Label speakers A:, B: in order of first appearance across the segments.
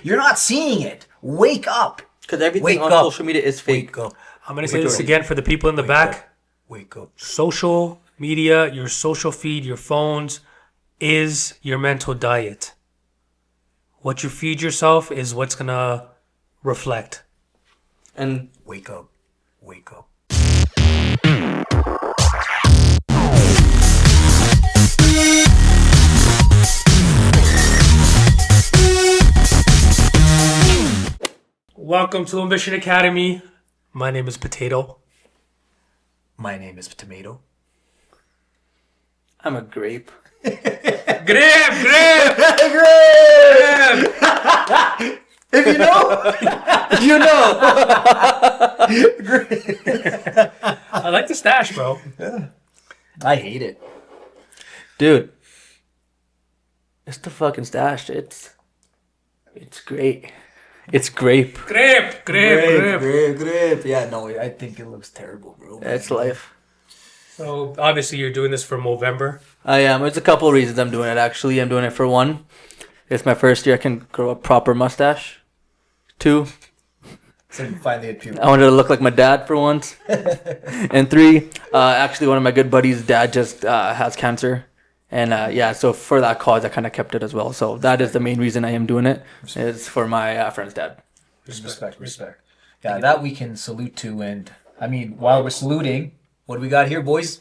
A: You're not seeing it. Wake up.
B: Because everything
A: Wake
B: on
A: up.
B: social media is fake.
A: Wake up.
C: I'm going to say this again for the people in the back.
A: Wake up.
C: Social media, your social feed, your phones is your mental diet. What you feed yourself is what's going to reflect.
B: And
A: Wake up. Wake up.
C: Welcome to Ambition Academy. My name is Potato.
A: My name is Tomato.
B: I'm a grape.
C: Grape!
A: If you know,
B: You know.
C: I like the stash, bro.
A: I hate it.
B: Dude. It's the fucking stash. It's great. It's grape.
C: Grape!
A: Grape. Yeah, no, I think it looks terrible, bro.
B: That's life.
C: So, obviously, you're doing this for Movember.
B: I am. There's a couple of reasons I'm doing it, actually. I'm doing it for one. It's my first year I can grow a proper mustache. Two,
A: So you finally had puberty.
B: I wanted to look like my dad for once. And three, actually one of my good buddies' dad just has cancer. And so for that cause, I kind of kept it as well. So that is the main reason I am doing it. It's for my friend's dad.
A: Respect. Yeah, that we can salute to. And I mean, while we're saluting, what do we got here, boys?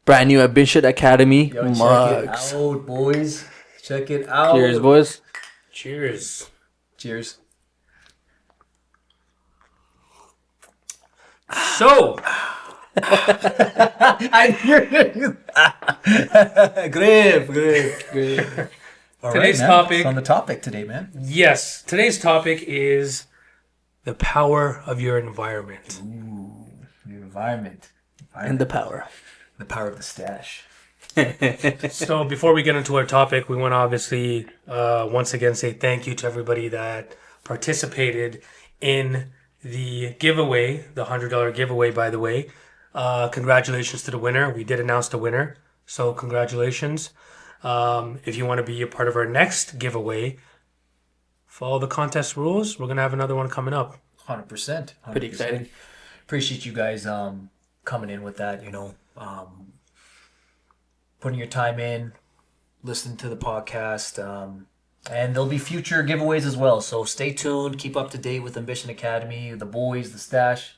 B: Brand new Ambition Academy
A: Yo, check
B: mugs.
A: it out, boys. Check it out.
B: Cheers, boys.
C: Cheers.
A: Cheers.
C: So,
A: I Grape. All
C: Today's
A: man.
C: topic-
A: It's on the topic today, man.
C: yes, today's topic is the power of your environment.
A: The environment.
B: And the power.
A: The power of the stash.
C: So before we get into our topic, we want to obviously once again say thank you to everybody that participated in the giveaway, the $100 giveaway, by the way. Congratulations to the winner. We did announce the winner, so congratulations. If you want to be a part of our next giveaway, follow the contest rules. We're going to have another one coming up.
A: 100%.
B: Pretty exciting.
A: Appreciate you guys coming in with that, putting your time in, listening to the podcast. And there'll be future giveaways as well. So stay tuned. Keep up to date with Ambition Academy, the boys, the stash.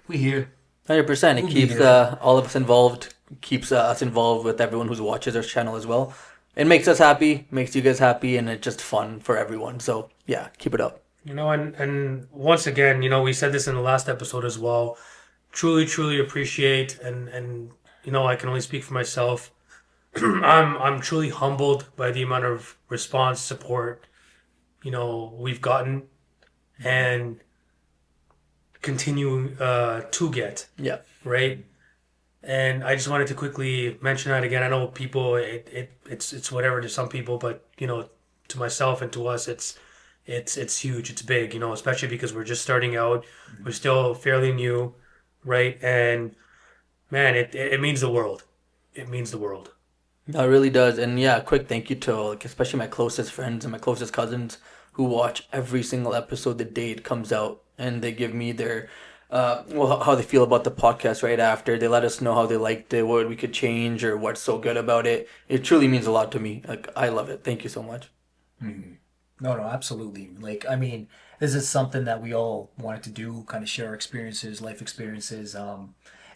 A: We here.
B: 100%. It
A: We'll be
B: keeps
A: here.
B: all of us involved. Keeps us involved with everyone who watches our channel as well. It makes us happy, makes you guys happy, and it's just fun for everyone. So, yeah, keep it up.
C: And once again, we said this in the last episode as well. Truly appreciate and I can only speak for myself. I'm truly humbled by the amount of response, support, we've gotten and continue to get.
B: Yeah.
C: Right? And I just wanted to quickly mention that again. I know people, it's whatever to some people, but to myself and to us, it's huge. It's big, especially because we're just starting out. We're still fairly new, right? And man, it means the world. It means the world.
B: No, it really does. And yeah, quick thank you to especially my closest friends and my closest cousins who watch every single episode the day it comes out, and they give me their how they feel about the podcast right after. They let us know how they liked it, what we could change, or what's so good about it. It truly means a lot to me. I love it. Thank you so much.
A: No, absolutely. This is something that we all wanted to do, kind of share our experiences, life experiences,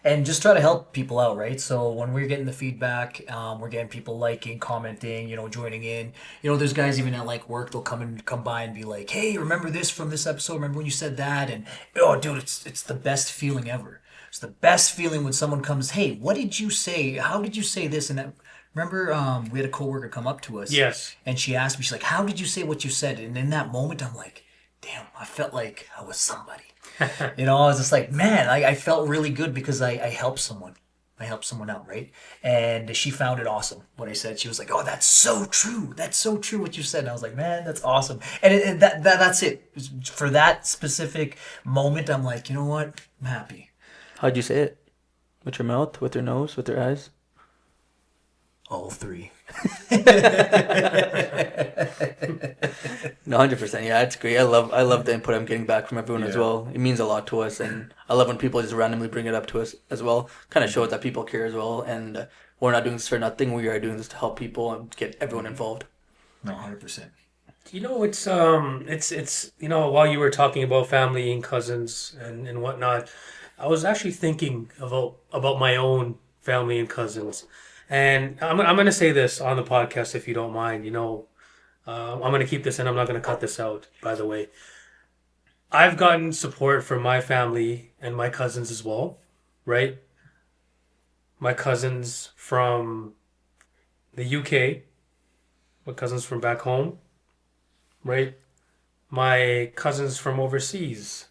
A: and just try to help people out, right? So when we're getting the feedback, we're getting people liking, commenting, joining in. There's guys even at work, they'll come by and be like, "Hey, remember this from this episode? Remember when you said that?" And oh, dude, it's the best feeling ever. It's the best feeling when someone comes, "Hey, what did you say? How did you say this?" And that, remember, we had a coworker come up to us.
C: Yes.
A: And she asked me, she's like, "How did you say what you said?" And in that moment, I'm like, damn, I felt like I was somebody. I was just like, man, I felt really good because I helped someone. I helped someone out, right? And she found it awesome what I said. She was like, "Oh, that's so true. That's so true what you said." And I was like, man, that's awesome. And that's it. For that specific moment, I'm like, you know what? I'm happy.
B: How'd you say it? With your mouth? With your nose? With your eyes?
A: All three.
B: No, 100%. Yeah, it's great. I love the input I'm getting back from everyone as
A: Yeah.
B: well. It means a lot to us, and I love when people just randomly bring it up to us as well. Kind of shows that people care as well, and we're not doing this for nothing. We are doing this to help people and get everyone involved.
A: No, 100%.
C: It's while you were talking about family and cousins and whatnot, I was actually thinking about my own family and cousins, and I'm gonna say this on the podcast if you don't mind. I'm gonna keep this in. I'm not gonna cut this out. By the way, I've gotten support from my family and my cousins as well, right? My cousins from the UK, my cousins from back home, right? My cousins from overseas.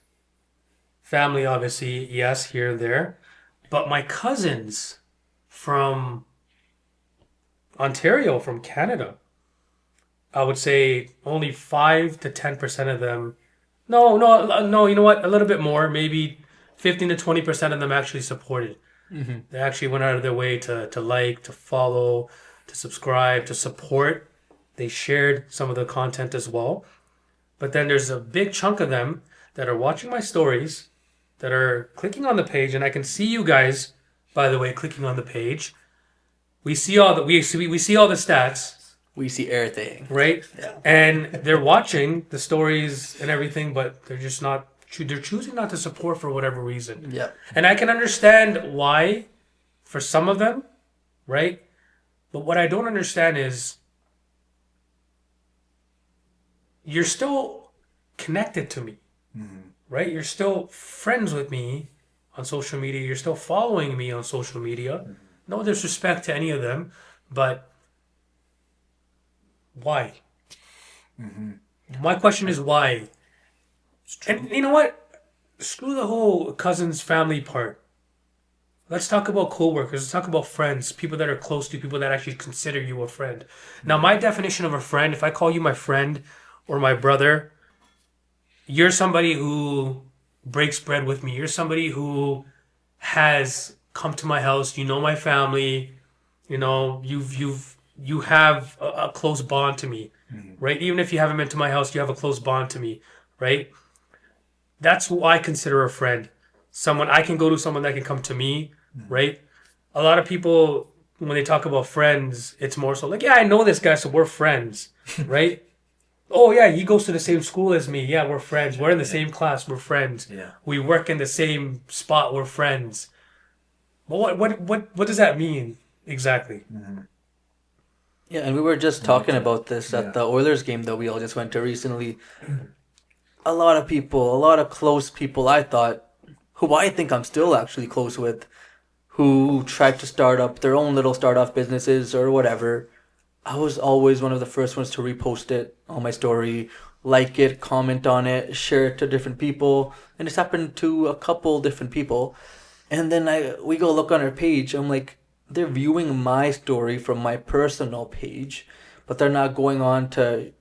C: Family, obviously, yes, here and there. But my cousins from Ontario, from Canada, I would say only 5 to 10% of them. No, no, no, you know what? A little bit more. Maybe 15 to 20% of them actually supported. They actually went out of their way to like, to follow, to subscribe, to support. They shared some of the content as well. But then there's a big chunk of them that are watching my stories, that are clicking on the page, and I can see you guys, by the way, clicking on the page. We see all the stats,
B: We see everything.
C: right?
B: Yeah.
C: And they're watching the stories and everything, but they're just not. They're choosing not to support for whatever reason.
B: Yeah.
C: And I can understand why, for some of them, right? But what I don't understand is you're still connected to me, right? You're still friends with me on social media. You're still following me on social media. No disrespect to any of them, but why? My question is why? And you know what? Screw the whole cousins family part. Let's talk about coworkers. Let's talk about friends, people that are close to you, people that actually consider you a friend. Now, my definition of a friend, if I call you my friend or my brother, you're somebody who breaks bread with me. You're somebody who has come to my house. You know my family. You have a close bond to me, right? Even if you haven't been to my house, you have a close bond to me, right? That's who I consider a friend. Someone I can go to, someone that can come to me, right? A lot of people, when they talk about friends, it's more so like, yeah, I know this guy, so we're friends, right? Oh yeah, he goes to the same school as me. Yeah, we're friends. We're in the same class. We're friends.
A: Yeah.
C: We work in the same spot. We're friends. But what does that mean exactly?
B: Yeah, and we were just talking about this
A: Yeah.
B: at the Oilers game that we all just went to recently. A lot of people, a lot of close people, I thought, who I think I'm still actually close with, who tried to start up their own little start-off businesses or whatever. I was always one of the first ones to repost it on my story, like it, comment on it, share it to different people, and it's happened to a couple different people. And then we go look on her page. I'm like, they're viewing my story from my personal page, but they're not going on to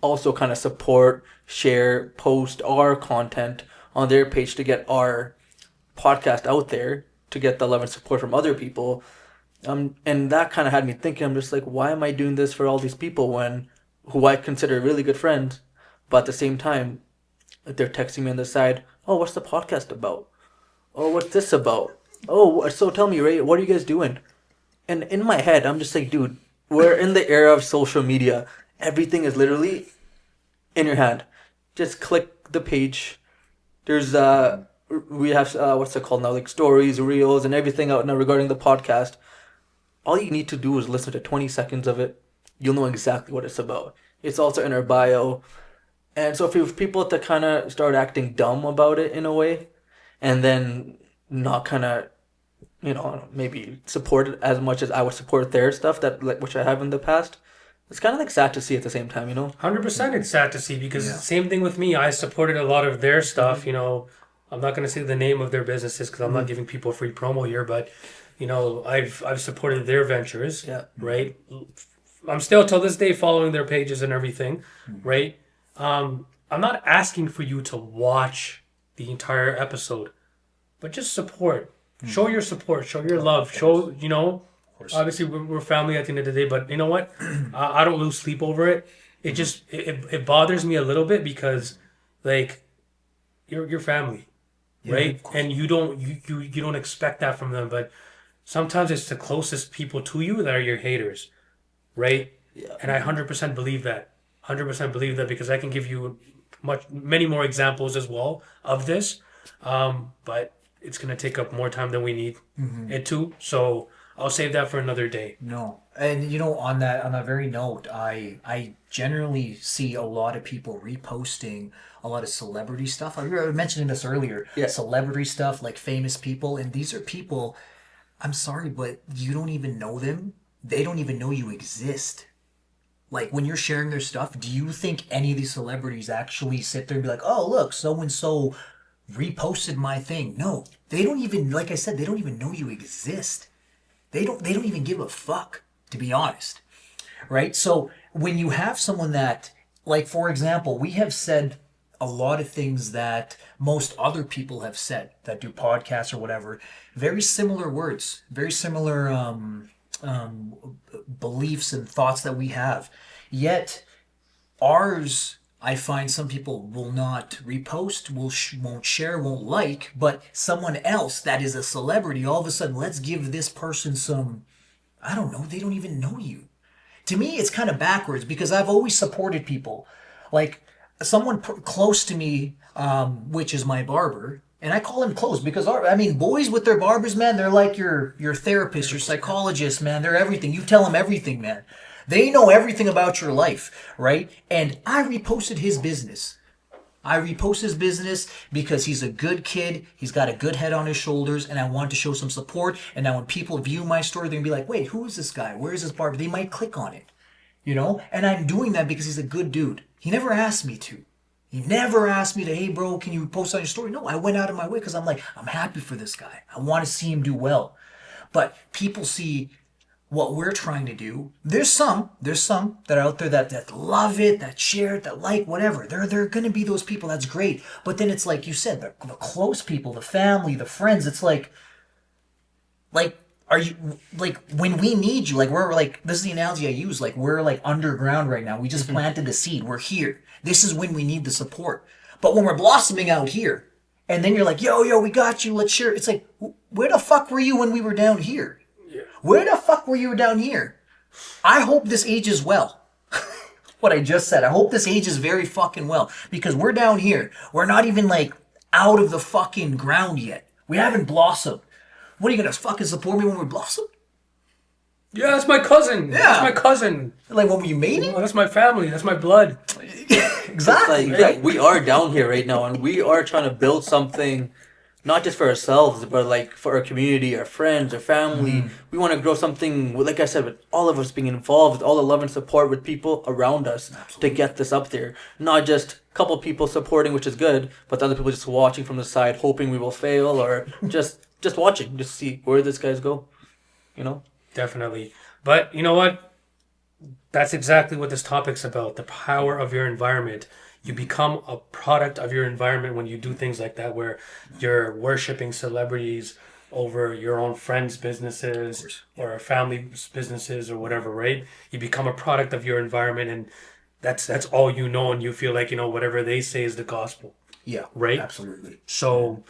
B: also kind of support, share, post our content on their page to get our podcast out there, to get the love and support from other people. And that kind of had me thinking. I'm just like, why am I doing this for all these people who I consider really good friends, but at the same time, they're texting me on the side. Oh, what's the podcast about? Oh, what's this about? Oh, so tell me, Ray, what are you guys doing? And in my head, I'm just like, dude, we're in the era of social media. Everything is literally in your hand. Just click the page. There's we have what's it called now, like stories, reels, and everything out now regarding the podcast. All you need to do is listen to 20 seconds of it. You'll know exactly what it's about. It's also in our bio. And so if people to kind of start acting dumb about it in a way, and then not kind of, maybe support it as much as I would support their stuff, that like which I have in the past, it's kind of like sad to see at the same time,
C: 100%, it's sad to see because
A: Yeah.
C: same thing with me. I supported a lot of their stuff. I'm not going to say the name of their businesses because I'm not giving people free promo here, but I've supported their ventures.
B: Yeah.
C: Right. I'm still till this day following their pages and everything. Right. I'm not asking for you to watch the entire episode, but just support. Show your support. Show your love. Show
A: course.
C: Obviously, we're family at the end of the day, but you know what? I don't lose sleep over it. It just it bothers me a little bit because, like, you're family,
A: Yeah,
C: right?
A: of course.
C: And you don't expect that from them, but sometimes it's the closest people to you that are your haters, right?
B: Yeah.
C: And I 100% believe that. 100% believe that because I can give you many more examples as well of this. But it's gonna take up more time than we need it to. So I'll save that for another day.
A: No. And on that very note, I generally see a lot of people reposting a lot of celebrity stuff. I was mentioning this earlier.
B: Yeah.
A: Celebrity stuff, like famous people, and these are people, I'm sorry, but you don't even know them. They don't even know you exist. Like when you're sharing their stuff, do you think any of these celebrities actually sit there and be like, "Oh, look, so and so reposted my thing"? No. They don't even, like I said, they don't even know you exist. They don't even give a fuck, to be honest. Right? So when you have someone that, like, for example, we have said a lot of things that most other people have said that do podcasts or whatever, very similar words, very similar beliefs and thoughts that we have. Yet ours, I find some people will not repost, won't share, won't like, but someone else that is a celebrity, all of a sudden, let's give this person some, I don't know, they don't even know you. To me, it's kind of backwards because I've always supported people. Like someone close to me, which is my barber, and I call him close because I mean, boys with their barbers, man, they're like your therapist, your psychologist, man. They're everything. You tell them everything, man. They know everything about your life, right? And I reposted his business. I repost his business because he's a good kid. He's got a good head on his shoulders, and I want to show some support. And now when people view my story, they're gonna be like, "Wait, who is this guy? Where is this barber?" They might click on it, you know. And I'm doing that because he's a good dude. He never asked me to. He never asked me to, "Hey, bro, can you post on your story?" No, I went out of my way because I'm like, I'm happy for this guy. I want to see him do well. But people see what we're trying to do. There's some that are out there that love it, that share it, that like whatever. They're gonna be those people. That's great. But then it's like you said, the close people, the family, the friends. It's like are you like when we need you? Like we're like this is the analogy I use. Like we're like underground right now. We just planted the seed. We're here. This is when we need the support. But when we're blossoming out here, and then you're like, yo, we got you. Let's share. It's like, where the fuck were you when we were down here? Where the fuck were you down here? I hope this ages well. What I just said. I hope this ages very fucking well. Because we're down here. We're not even like out of the fucking ground yet. We haven't blossomed. What are you gonna fucking support me when we blossom?
C: Yeah, that's my cousin.
A: Yeah.
C: That's my cousin.
A: Like when we made it?
C: Oh, that's my family. That's my blood.
A: Exactly.
B: Like,
A: Right?
B: we are down here right now, and we are trying to build something, not just for ourselves, but like for our community, our friends, our family. We want to grow something, like I said, with all of us being involved, with all the love and support with people around us to get this up there. Not just a couple people supporting, which is good, but other people just watching from the side, hoping we will fail, or just watching, just see where these guys go. You know?
C: Definitely. But you know what? That's exactly what this topic's about. The power of your environment. You become a product of your environment when you do things like that, where you're worshiping celebrities over your own friends' businesses or family's businesses or whatever, right? You become a product of your environment, and that's all you know, and you feel like, you know, whatever they say is the gospel.
A: Yeah.
C: Right?
A: Absolutely.
C: So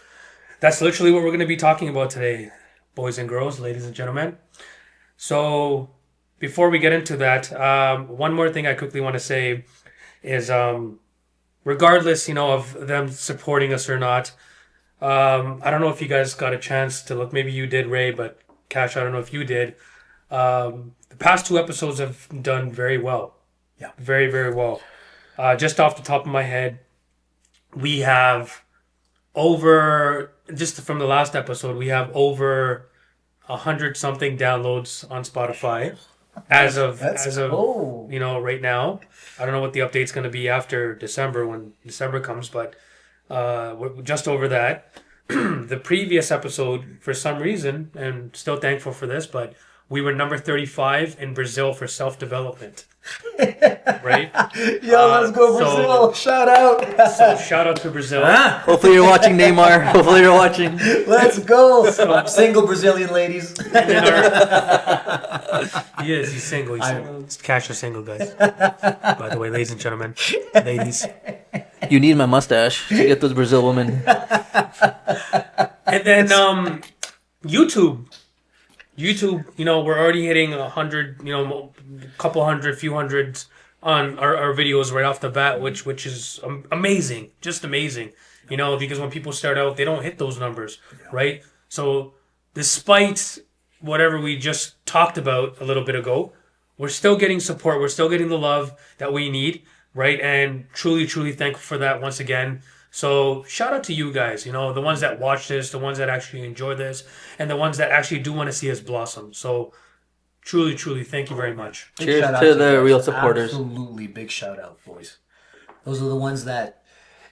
C: that's literally what we're going to be talking about today, boys and girls, ladies and gentlemen. So before we get into that, one more thing I quickly want to say is, regardless, you know, of them supporting us or not, I don't know if you guys got a chance to look. Maybe you did, Ray, but Cash, I don't know if you did. The past two episodes have done very well.
A: Yeah.
C: Very, very well. Just off the top of my head, we have just from the last episode, we have over 100 something downloads on Spotify as of you know, right now. I don't know what the update's going to be after December, when December comes, but we're just over that. The previous episode, for some reason, and still thankful for this, but we were number 35 in Brazil for self-development. right?
A: Yo, let's go Brazil! Shout out!
C: So shout out to Brazil.
B: Hopefully you're watching, Neymar. Hopefully you're watching.
A: Let's go! I'm single, Brazilian ladies.
C: And then he's single. He's Cash is single, guys. By the way, ladies and gentlemen, ladies.
B: You need my mustache to get those Brazil women.
C: And then YouTube, we're already hitting 100, couple hundred, few hundreds on our videos right off the bat, which is amazing, just amazing. Because when people start out, they don't hit those numbers, right? So despite whatever we just talked about a little bit ago, we're still getting support. We're still getting the love that we need, right? And truly, truly thankful for that once again. So shout out to you guys, the ones that watch this, the ones that actually enjoy this, and the ones that actually do want to see us blossom. So truly, truly, thank you very much.
A: Big
B: Cheers
A: shout out
B: to the
A: you guys.
B: real supporters.
A: Absolutely big shout out, boys. Those are the ones that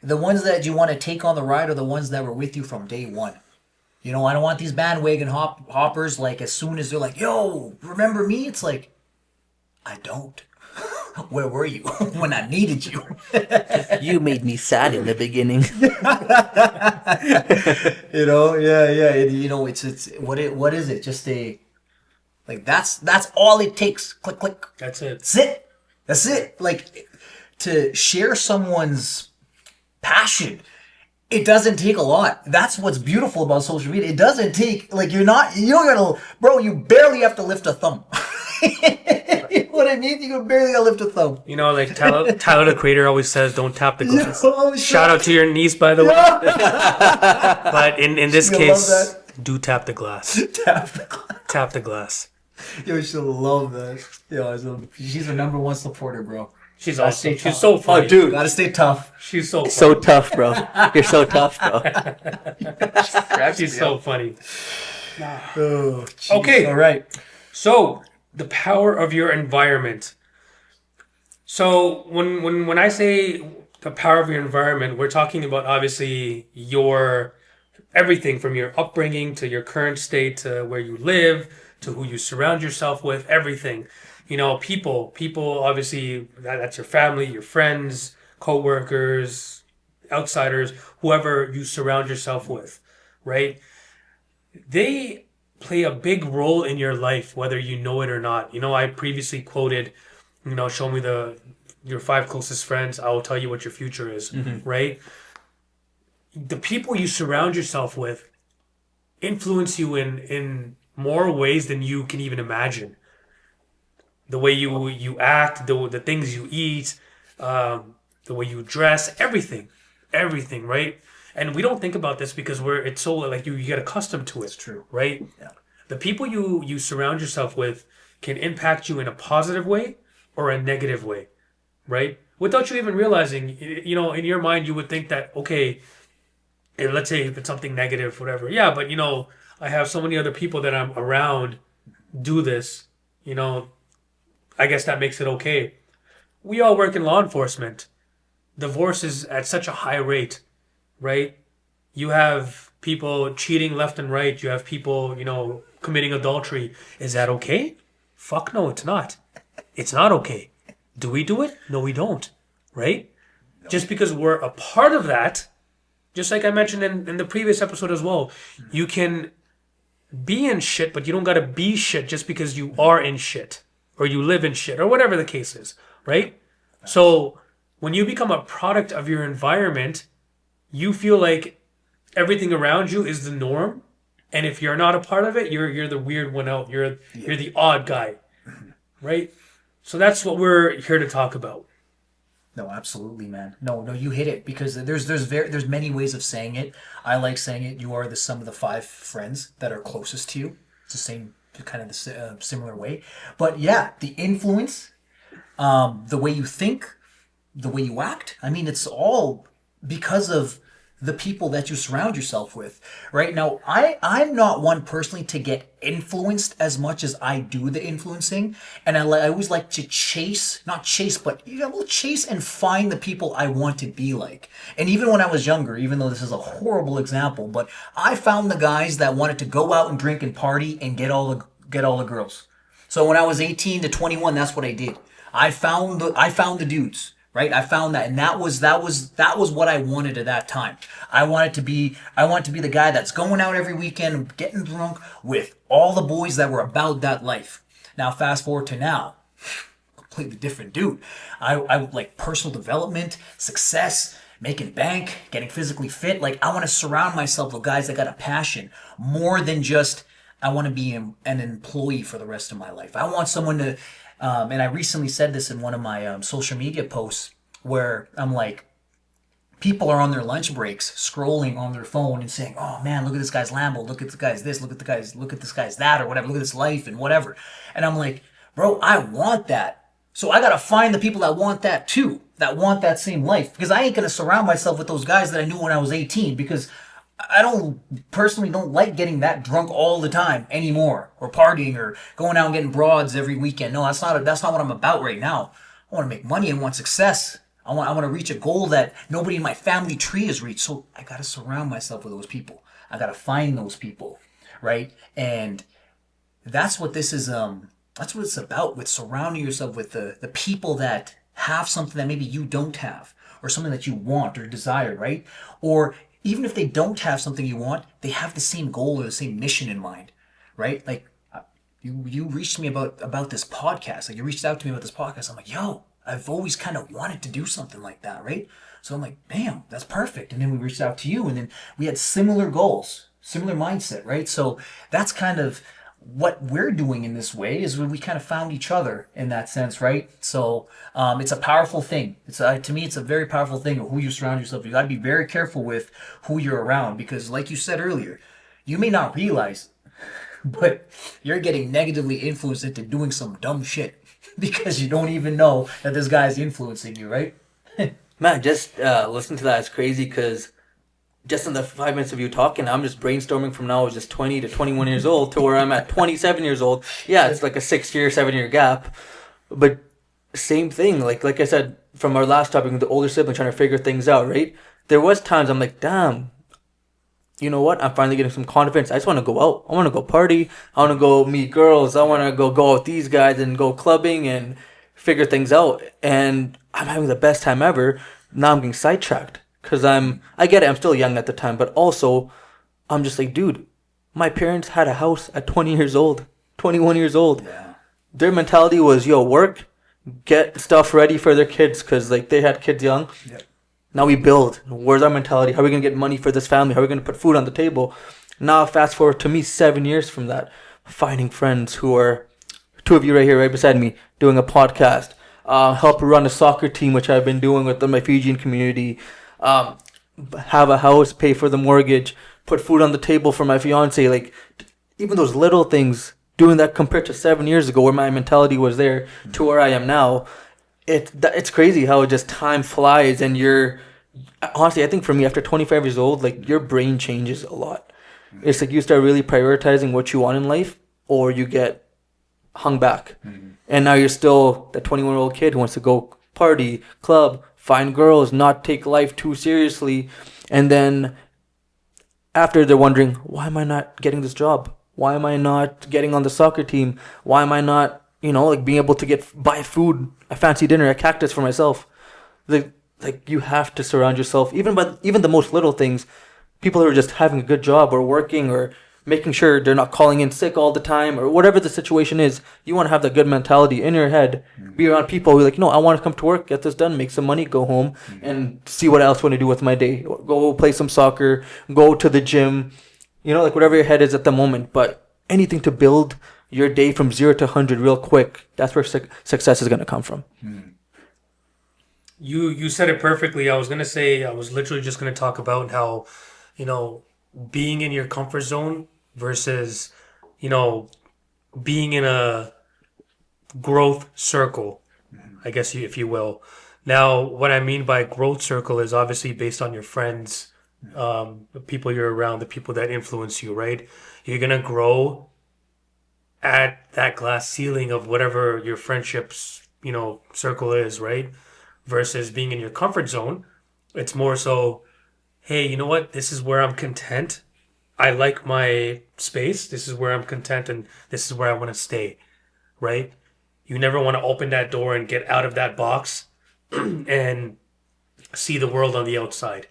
A: you want to take on the ride, are the ones that were with you from day one. I don't want these bandwagon hoppers, like, as soon as they're like, yo, remember me? It's like, I don't. Where were you when I needed you?
B: You made me sad in the beginning.
A: It's what is it? Just that's all it takes. Click, click.
C: That's it.
A: That's it. Like, to share someone's passion, it doesn't take a lot. That's what's beautiful about social media. It doesn't take, like, you don't gotta, bro, you barely have to lift a thumb. You know what I mean? You barely gotta lift a thumb.
C: Like Tyler the Creator always says, don't tap the glass.
A: Oh,
C: Shout out to your niece, by the way. But in this
A: She'll
C: case,
A: love
C: do tap the glass.
A: Tap the glass.
C: Tap the glass.
A: Yo, she'll love that. Yo, she's a number one supporter, bro.
C: She's
A: Gotta
C: awesome.
A: stay
C: She's
A: tough.
C: so funny.
B: Oh, dude.
A: Gotta stay tough.
C: She's so funny.
B: So tough, bro. You're so tough, bro.
C: She's so funny.
A: Oh, jeez.
C: Okay.
A: All right.
C: So, the power of your environment. So, when I say the power of your environment, we're talking about obviously your everything from your upbringing to your current state to where you live to who you surround yourself with, everything. People obviously, that's your family, your friends, co-workers, outsiders, whoever you surround yourself with, right? They play a big role in your life, whether you know it or not. I previously quoted, show me your 5 closest friends, I will tell you what your future is, right? The people you surround yourself with influence you in more ways than you can even imagine. The way you act, the things you eat, the way you dress, everything, right? And we don't think about this because it's so, like, you get accustomed to it. It's
A: true.
C: Right?
A: Yeah.
C: The people you surround yourself with can impact you in a positive way or a negative way, right? Without you even realizing, in your mind, you would think that, okay, and let's say if it's something negative, whatever. Yeah, but, I have so many other people that I'm around do this, I guess that makes it okay. We all work in law enforcement. Divorce is at such a high rate, right? You have people cheating left and right. You have people, committing adultery. Is that okay? Fuck no, it's not. It's not okay. Do we do it? No, we don't, right? No. Just because we're a part of that, just like I mentioned in the previous episode as well, you can be in shit, but you don't gotta be shit just because you are in shit. Or you live in shit, or whatever the case is, right? So when you become a product of your environment, you feel like everything around you is the norm, and if you're not a part of it, you're the weird one out. You're the odd guy, right? So that's what we're here to talk about.
A: No, absolutely, man. No, you hit it, because there's many ways of saying it. I like saying it. You are the sum of the 5 friends that are closest to you. It's the same. Kind of the similar way, but yeah, the influence, the way you think, the way you act. I mean, it's all because of the people that you surround yourself with. Right now, I'm not one personally to get influenced as much as I do the influencing, and I always like to chase and find the people I want to be like. And even when I was younger, even though this is a horrible example, but I found the guys that wanted to go out and drink and party and get all the girls. So when I was 18 to 21, that's what I did. I found the dudes. Right, I found that, and that was what I wanted at that time. I wanted to be the guy that's going out every weekend, getting drunk with all the boys that were about that life. Now, fast forward to now, completely different dude. I like personal development, success, making bank, getting physically fit. Like, I want to surround myself with guys that got a passion more than just I want to be an employee for the rest of my life. I want someone to, and I recently said this in one of my social media posts where I'm like, people are on their lunch breaks scrolling on their phone and saying, "Oh man, look at this guy's Lambo, look at this guy's this, look at this guy's that, or whatever, look at this life and whatever." And I'm like, bro, I want that. So I gotta find the people that want that too, that want that same life. Because I ain't gonna surround myself with those guys that I knew when I was 18, because I don't like getting that drunk all the time anymore, or partying, or going out and getting broads every weekend. No, that's not what I'm about right now. I want to make money and want success. I want to reach a goal that nobody in my family tree has reached. So I got to surround myself with those people. I got to find those people, right? And that's what this is. That's what it's about, with surrounding yourself with the people that have something that maybe you don't have, or something that you want or desire, right? Or even if they don't have something you want, they have the same goal or the same mission in mind, right? Like, you reached me about this podcast. Like, you reached out to me about this podcast. I'm like, yo, I've always kind of wanted to do something like that, right? So I'm like, bam, that's perfect. And then we reached out to you, and then we had similar goals, similar mindset, right? So that's kind of what we're doing in this way, is when we kind of found each other in that sense, right? So it's a powerful thing. To me, it's a very powerful thing of who you surround yourself. You got to be very careful with who you're around, because, like you said earlier, you may not realize, but you're getting negatively influenced into doing some dumb shit because you don't even know that this guy's influencing you, right?
B: Man, just listening to that is crazy, because just in the 5 minutes of you talking, I'm just brainstorming from now I was just 20 to 21 years old to where I'm at 27 years old. Yeah, it's like a 6 year, 7 year gap. But same thing, like I said, from our last topic, the older sibling trying to figure things out, right? There was times I'm like, damn, you know what? I'm finally getting some confidence. I just want to go out. I want to go party. I want to go meet girls. I want to go out with these guys and go clubbing and figure things out. And I'm having the best time ever. Now I'm getting sidetracked, because I get it. I'm still young at the time, but also I'm just like, dude, my parents had a house at 20 years old, 21 years old.
A: Yeah.
B: Their mentality was, yo, work, get stuff ready for their kids, because like they had kids young.
A: Yep.
B: Now we build. Where's our mentality? How are we going to get money for this family? How are we going to put food on the table? Now, fast forward to me 7 years from that, finding friends who are, two of you right here, right beside me, doing a podcast, help run a soccer team, which I've been doing with my Fijian community, have a house, pay for the mortgage, put food on the table for my fiance. Like, even those little things, doing that compared to 7 years ago where my mentality was there to where I am now. It's crazy how just time flies, and honestly, I think for me, after 25 years old, like, your brain changes a lot. It's like you start really prioritizing what you want in life, or you get hung back. And now you're still that 21-year-old kid who wants to go party, club, find girls, not take life too seriously. And then after, they're wondering, why am I not getting this job? Why am I not getting on the soccer team? Why am I not, like, being able to buy food, a fancy dinner, a cactus for myself? Like you have to surround yourself, even the most little things. People who are just having a good job, or working, or making sure they're not calling in sick all the time, or whatever the situation is. You want to have that good mentality in your head. Be around people who are like, no, I want to come to work, get this done, make some money, go home, and see what else I want to do with my day. Go play some soccer, go to the gym, like whatever your head is at the moment. But anything to build your day from 0 to 100 real quick, that's where success is going to come from.
C: You said it perfectly. I was literally just gonna talk about how, being in your comfort zone versus, being in a growth circle, I guess if you will. Now, what I mean by growth circle is obviously based on your friends, the people you're around, the people that influence you, right? You're gonna grow at that glass ceiling of whatever your friendships, circle is, right? Versus being in your comfort zone, it's more so, hey, you know what? This is where I'm content. I like my space. This is where I'm content, and this is where I want to stay, right? You never want to open that door and get out of that box and see the world on the outside.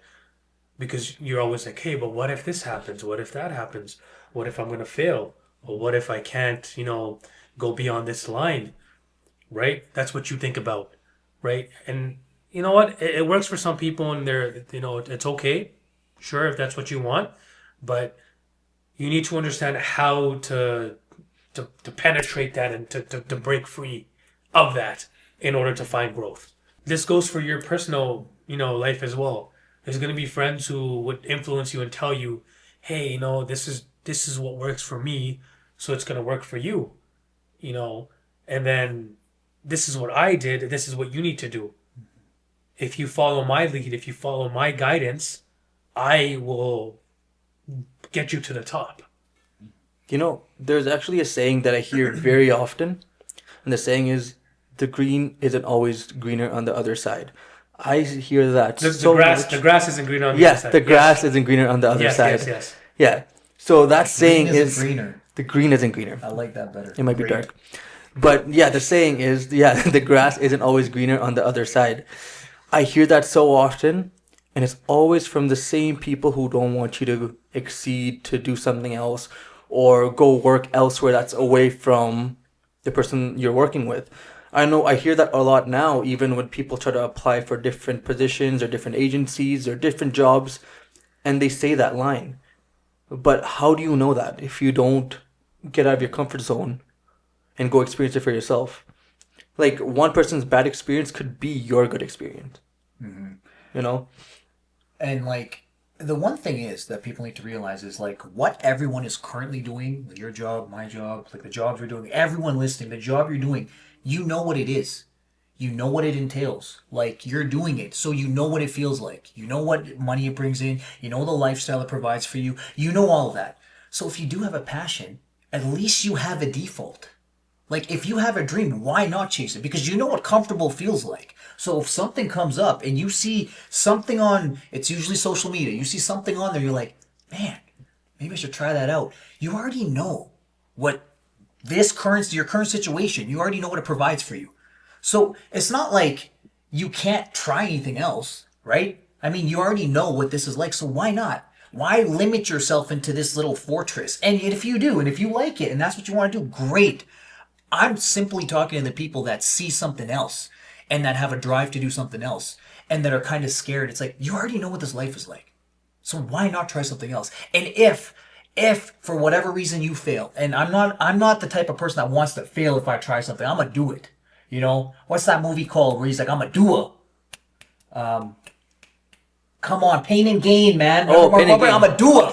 C: Because you're always like, hey, but what if this happens? What if that happens? What if I'm going to fail? Or what if I can't, go beyond this line? Right? That's what you think about. Right? And you know what? It works for some people and it's okay. Sure, if that's what you want. But you need to understand how to penetrate that and to break free of that in order to find growth. This goes for your personal, life as well. There's going to be friends who would influence you and tell you, hey, this is what works for me, so it's going to work for you, and then this is what I did, this is what you need to do. If you follow my lead, if you follow my guidance, I will get you to the top.
B: There's actually a saying that I hear very often, and the saying is, the green isn't always greener on the other side. I hear that so much.
C: The grass isn't greener on the other side.
B: Yes, the grass isn't greener on the other side.
C: Yes.
B: Yeah. So that saying is
A: greener.
B: The green isn't greener.
A: I like that better.
B: It might be dark. But yeah, the saying is, the grass isn't always greener on the other side. I hear that so often, and it's always from the same people who don't want you to exceed, to do something else, or go work elsewhere that's away from the person you're working with. I know I hear that a lot now, even when people try to apply for different positions or different agencies or different jobs, and they say that line. But how do you know that if you don't get out of your comfort zone and go experience it for yourself? Like, one person's bad experience could be your good experience.
A: Mm-hmm. And like, the one thing is that people need to realize is like what everyone is currently doing, your job, my job, like the jobs we're doing, everyone listening, the job you're doing, you know what it is. You know what it entails. Like, you're doing it, so you know what it feels like. You know what money it brings in. You know the lifestyle it provides for you. You know all of that. So if you do have a passion, at least you have a default. Like, if you have a dream, why not chase it? Because you know what comfortable feels like. So if something comes up and you see something on, it's usually social media, you see something on there, you're like, man, maybe I should try that out. You already know what your current situation, you already know what it provides for you. So it's not like you can't try anything else, right? I mean, you already know what this is like, so why not? Why limit yourself into this little fortress? And if you do, and if you like it, and that's what you want to do, great. I'm simply talking to the people that see something else and that have a drive to do something else and that are kind of scared. It's like, you already know what this life is like. So why not try something else? And if for whatever reason you fail, and I'm not the type of person that wants to fail if I try something, I'm gonna do it. What's that movie called where he's like, I'm a doer? Come on, Pain and Gain, man.
B: Pain and Gain.
A: I'm a doer.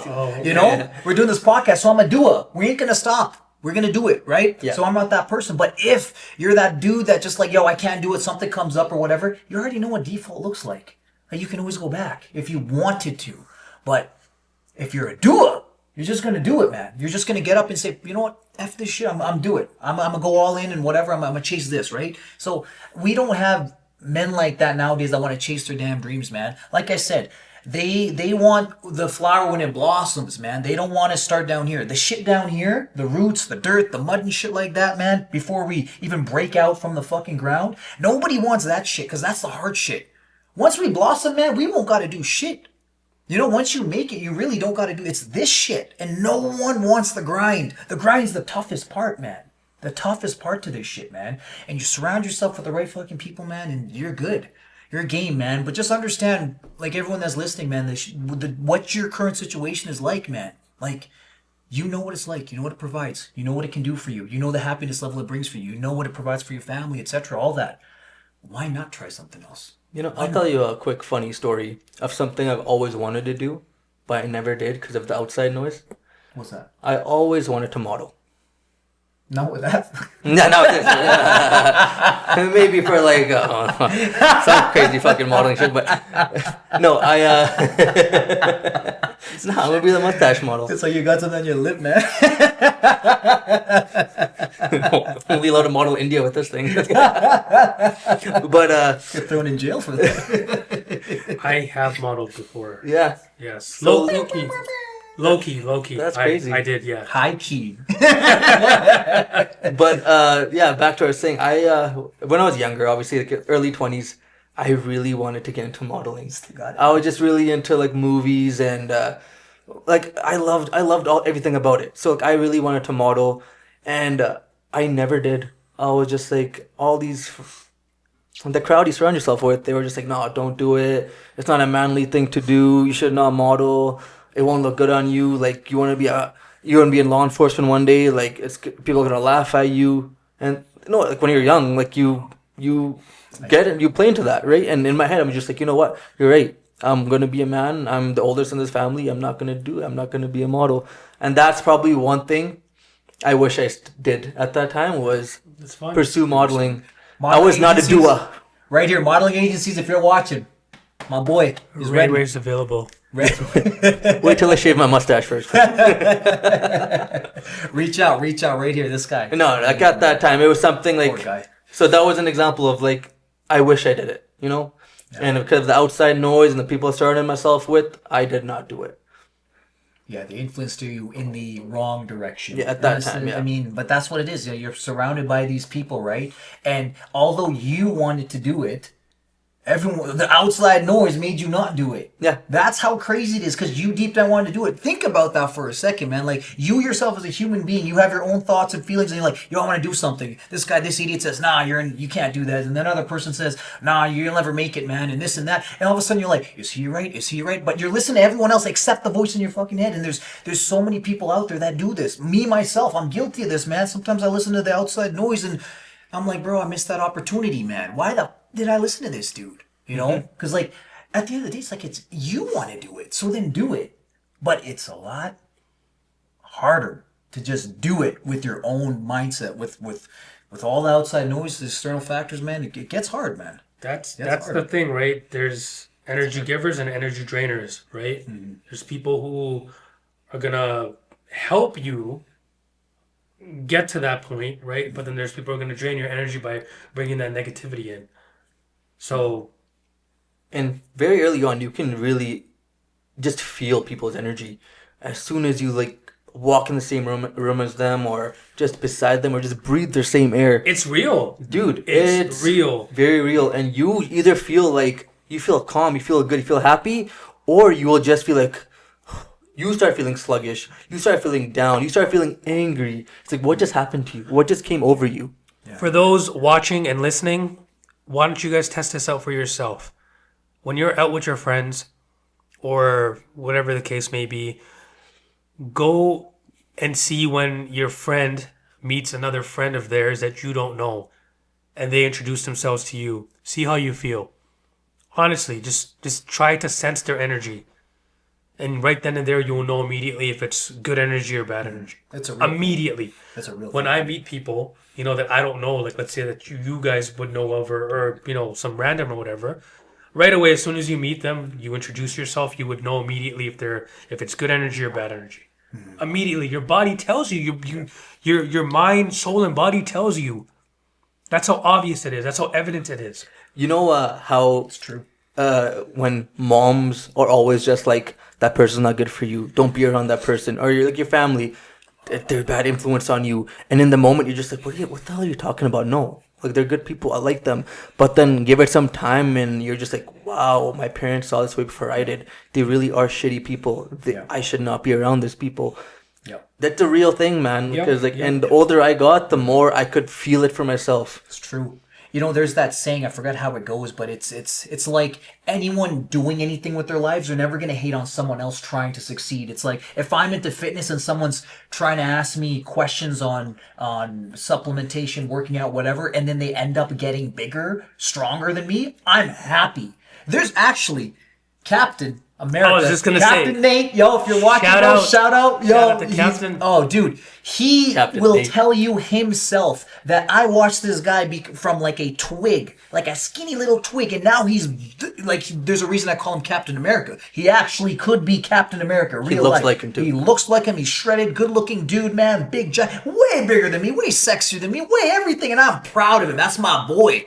A: We're doing this podcast, so I'm a doer. We ain't gonna stop. We're gonna do it, right?
B: Yeah.
A: So I'm not that person. But if you're that dude that just like, yo, I can't do it, something comes up or whatever, you already know what default looks like. You can always go back if you wanted to. But if you're a doer, you're just gonna do it, man. You're just gonna get up and say, you know what? F this shit. I'm do it. I'm gonna go all in and whatever. I'm gonna chase this, right? So we don't have men like that nowadays that want to chase their damn dreams, man. Like I said, they want the flower when it blossoms, man. They don't want to start down here. The shit down here, the roots, the dirt, the mud and shit like that, man, before we even break out from the fucking ground. Nobody wants that shit, because that's the hard shit. Once we blossom, man, we won't gotta do shit. Once you make it, you really don't gotta do, it's this shit. And no one wants the grind. The grind's the toughest part, man. The toughest part to this shit, man. And you surround yourself with the right fucking people, man, and you're good. You're game, man. But just understand, like everyone that's listening, man, what your current situation is like, man. Like, you know what it's like. You know what it provides. You know what it can do for you. You know the happiness level it brings for you. You know what it provides for your family, etc. All that. Why not try something else?
B: I'll tell you a quick funny story of something I've always wanted to do, but I never did because of the outside noise.
A: What's that?
B: I always wanted to model.
A: Not with that.
B: No, maybe for like some crazy fucking modeling shit, but no, I'm gonna be the mustache model.
A: It's like you got something on your lip, man.
B: We'll be allowed to model India with this thing. But
A: Get thrown in jail for that.
C: I have modeled before.
B: Yeah.
C: Yes.
B: So,
C: Low-key. Low key.
B: That's crazy.
C: I did, yeah.
A: High key.
B: But yeah, back to what I was saying. When I was younger, obviously like early 20s, I really wanted to get into modeling.
A: Got it.
B: I was just really into like movies and like I loved everything about it. So like I really wanted to model, and I never did. I was just like all these the crowd you surround yourself with. They were just like, no, don't do it. It's not a manly thing to do. You should not model. It won't look good on you. Like you want to be in law enforcement one day. Like people are gonna laugh at you. And no, like when you're young, like you get it, you play into that, right? And in my head, I'm just like, you know what? You're right. I'm gonna be a man. I'm the oldest in this family. I'm not gonna be a model. And that's probably one thing I wish did at that time was
C: It's fun.
B: pursue modeling. I
A: Modeling
B: was not a
A: agencies-
B: doer.
A: Right here, modeling agencies. If you're watching, my boy is
C: Ray
A: ready.
C: Ray's available.
B: Wait till I shave my mustache first.
A: Reach out right here. This guy.
B: No, like at that time, it was something
A: Poor
B: like.
A: guy.
B: So that was an example of like, I wish I did it, you know? And because of the outside noise and the people I surrounded myself with, I did not do it.
A: Yeah, they influenced you in the wrong direction.
B: Yeah, at that
A: Honestly,
B: time, yeah.
A: I mean, but that's what it is. You're surrounded by these people, right? And although you wanted to do it, everyone, the outside noise made you not do it.
B: Yeah.
A: That's how crazy it is because you deep down wanted to do it. Think about that for a second, man. Like, you yourself as a human being, you have your own thoughts and feelings, and you're like, yo, I want to do something. This idiot says, nah, you can't do that. And then another person says, nah, you'll never make it, man, and this and that. And all of a sudden you're like, is he right? Is he right? But you're listening to everyone else except the voice in your fucking head. And there's so many people out there that do this. Me, myself, I'm guilty of this, man. Sometimes I listen to the outside noise and I'm like, bro, I missed that opportunity, man. Why the did I listen to this dude? You know, because like at the end of the day, it's like you want to do it, so then do it. But it's a lot harder to just do it with your own mindset, with all the outside noise, the external factors, man. It gets hard, man.
C: That's
A: hard.
C: the thing, right? There's energy givers and energy drainers, right? There's people who are gonna help you get to that point, right? But then there's people who are gonna drain your energy by bringing that negativity in. So
B: And very early on, you can really just feel people's energy. As soon as you like walk in the same room as them, or just beside them, or just breathe their same air,
C: it's real,
B: dude.
C: It's real.
B: very real. And you either feel like you feel calm, you feel good, you feel happy, or you will just feel like you start feeling sluggish, you start feeling down, you start feeling angry. It's like, what just happened to you? What just came over you?
C: For those watching and listening, why don't you guys test this out for yourself? When you're out with your friends, or whatever the case may be, go and see when your friend meets another friend of theirs that you don't know, and they introduce themselves to you. See how you feel. Honestly, just try to sense their energy. And right then and there, you will know immediately if it's good energy or bad energy.
A: That's a real
C: Immediately.
A: That's a real
C: When
A: thing.
C: I meet people, that I don't know, like let's say that you guys would know of, or some random or whatever, right away, as soon as you meet them, you introduce yourself, you would know immediately if it's good energy or bad energy. Immediately, your body tells you, your mind, soul, and body tells you. That's how obvious it is. That's how evident it is.
B: You know how
A: It's true.
B: when moms are always just like, that person's not good for you, don't be around that person, or you're like your family, they're a bad influence on you, and in the moment you're just like, what the hell are you talking about? No, like they're good people, I like them. But then give it some time and you're just like, wow, my parents saw this way before I did. They really are shitty people. I should not be around these people.
A: Yeah,
B: That's a real thing, man.
C: Yep,
B: Because
C: yep.
B: and the older I got, the more I could feel it for myself.
A: it's true. There's that saying, I forgot how it goes, but it's like anyone doing anything with their lives, they're never gonna hate on someone else trying to succeed. It's like if I'm into fitness and someone's trying to ask me questions on supplementation, working out, whatever, and then they end up getting bigger, stronger than me, I'm happy. There's actually Captain America.
C: I was just gonna
A: Captain
C: say,
A: Nate, yo, if you're watching,
C: shout
A: yo,
C: out.
A: shout out, yo.
C: Shout out to
A: he's-
C: Captain.
A: Oh, dude, he
B: Captain
A: will
B: Nate.
A: tell you himself that I watched this guy from like a twig, like a skinny little twig, and now he's like, there's a reason I call him Captain America. He actually could be Captain America, real
B: looks
A: life.
B: like him, too.
A: He looks like him. He's shredded, good-looking dude, man, big giant, way bigger than me, way sexier than me, way everything, and I'm proud of him. That's my boy,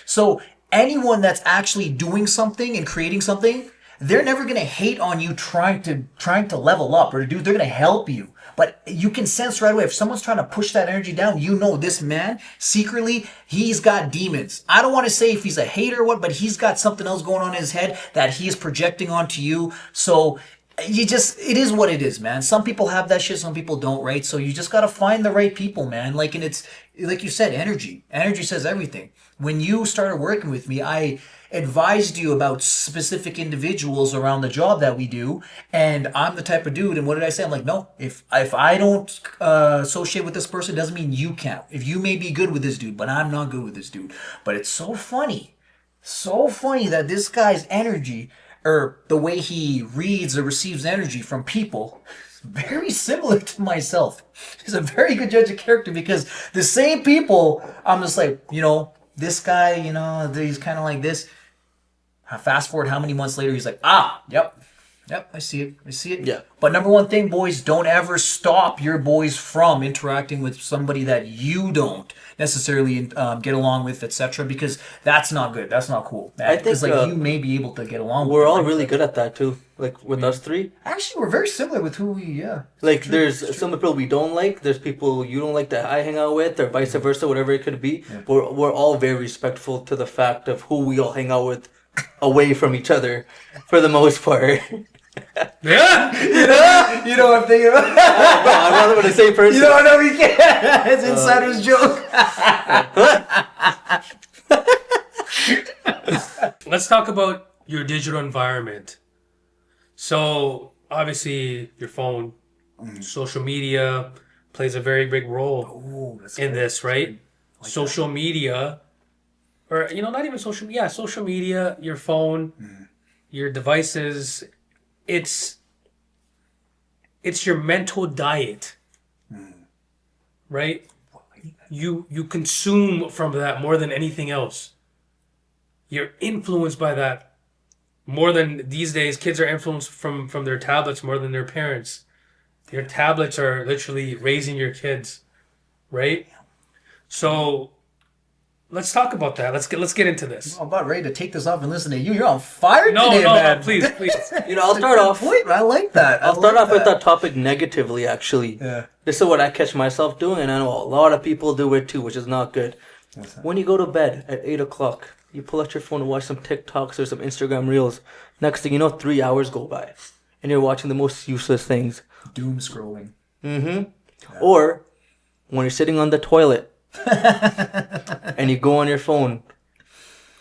A: So anyone that's actually doing something and creating something, they're never gonna hate on you trying to level up or to do. They're gonna help you. But you can sense right away if someone's trying to push that energy down, you know this man secretly, he's got demons. I don't want to say if he's a hater or what, but he's got something else going on in his head that he is projecting onto you. So it is what it is, man. Some people have that shit, some people don't, right? So you just gotta find the right people, man. Like, and it's like you said, energy says everything. When you started working with me, I advised you about specific individuals around the job that we do, and I'm the type of dude. And what did I say? I'm like, no, if I don't associate with this person, doesn't mean you can't. If you may be good with this dude, but I'm not good with this dude. But it's so funny that this guy's energy, or the way he reads or receives energy from people, is very similar to myself. He's a very good judge of character, because the same people, I'm just like, this guy, he's kind of like this. Fast forward how many months later, he's like, yep, I see it.
B: Yeah.
A: But number one thing, boys, don't ever stop your boys from interacting with somebody that you don't necessarily get along with, etc. Because that's not good. That's not cool.
B: I think
A: because you may be able to get along.
B: We're
A: with
B: all
A: them,
B: really
A: but
B: good at that too. Like with us three.
A: Actually, we're very similar with who we. Yeah.
B: Like there's some people we don't like. There's people you don't like that I hang out with, or vice versa, whatever it could be.
A: Yeah.
B: We're all very respectful to the fact of who we all hang out with, away from each other, for the most part.
C: Yeah.
A: You know what I'm thinking about?
B: I'm not with the same person.
A: No, we can't. It's insider's joke.
C: Let's talk about your digital environment. So obviously your phone, social media plays a very big role in this, right? Like social media, or not even social media. Yeah, social media, your phone, your devices. It's your mental diet, right? You consume from that more than anything else. You're influenced by that more than these days. Kids are influenced from their tablets more than their parents. Your tablets are literally raising your kids, right? So let's talk about that. Let's get into this.
A: I'm about ready to take this off and listen to you. You're on fire
C: No,
A: today, man.
C: no, please.
B: I'll start off.
A: Wait, I like that.
B: I'll start off with that topic negatively, actually.
A: Yeah.
B: This is what I catch myself doing, and I know a lot of people do it too, which is not good. When you go to bed at 8 o'clock, you pull out your phone and watch some TikToks or some Instagram Reels. Next thing you know, 3 hours go by, and you're watching the most useless things.
A: Doom scrolling.
B: Yeah. Or when you're sitting on the toilet and you go on your phone,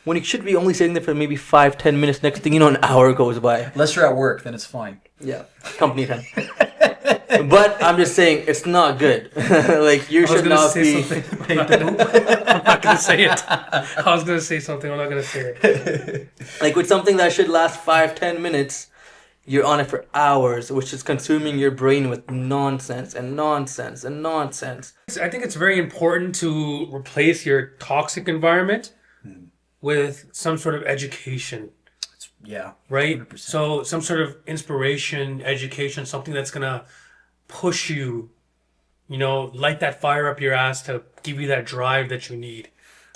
B: when you should be only sitting there for maybe 5-10 minutes, next thing you know, an hour goes by.
A: Unless you're at work, then it's fine.
B: Yeah, company time. But I'm just saying, it's not good. Like, you should not be...
C: I'm not going to say it. I was going to say something. I'm not going to say it.
B: Like, with something that should last 5-10 minutes, you're on it for hours, which is consuming your brain with nonsense and nonsense and nonsense.
C: I think it's very important to replace your toxic environment with some sort of education.
A: Yeah.
C: Right?
A: 100%.
C: So some sort of inspiration, education, something that's going to push you, light that fire up your ass to give you that drive that you need.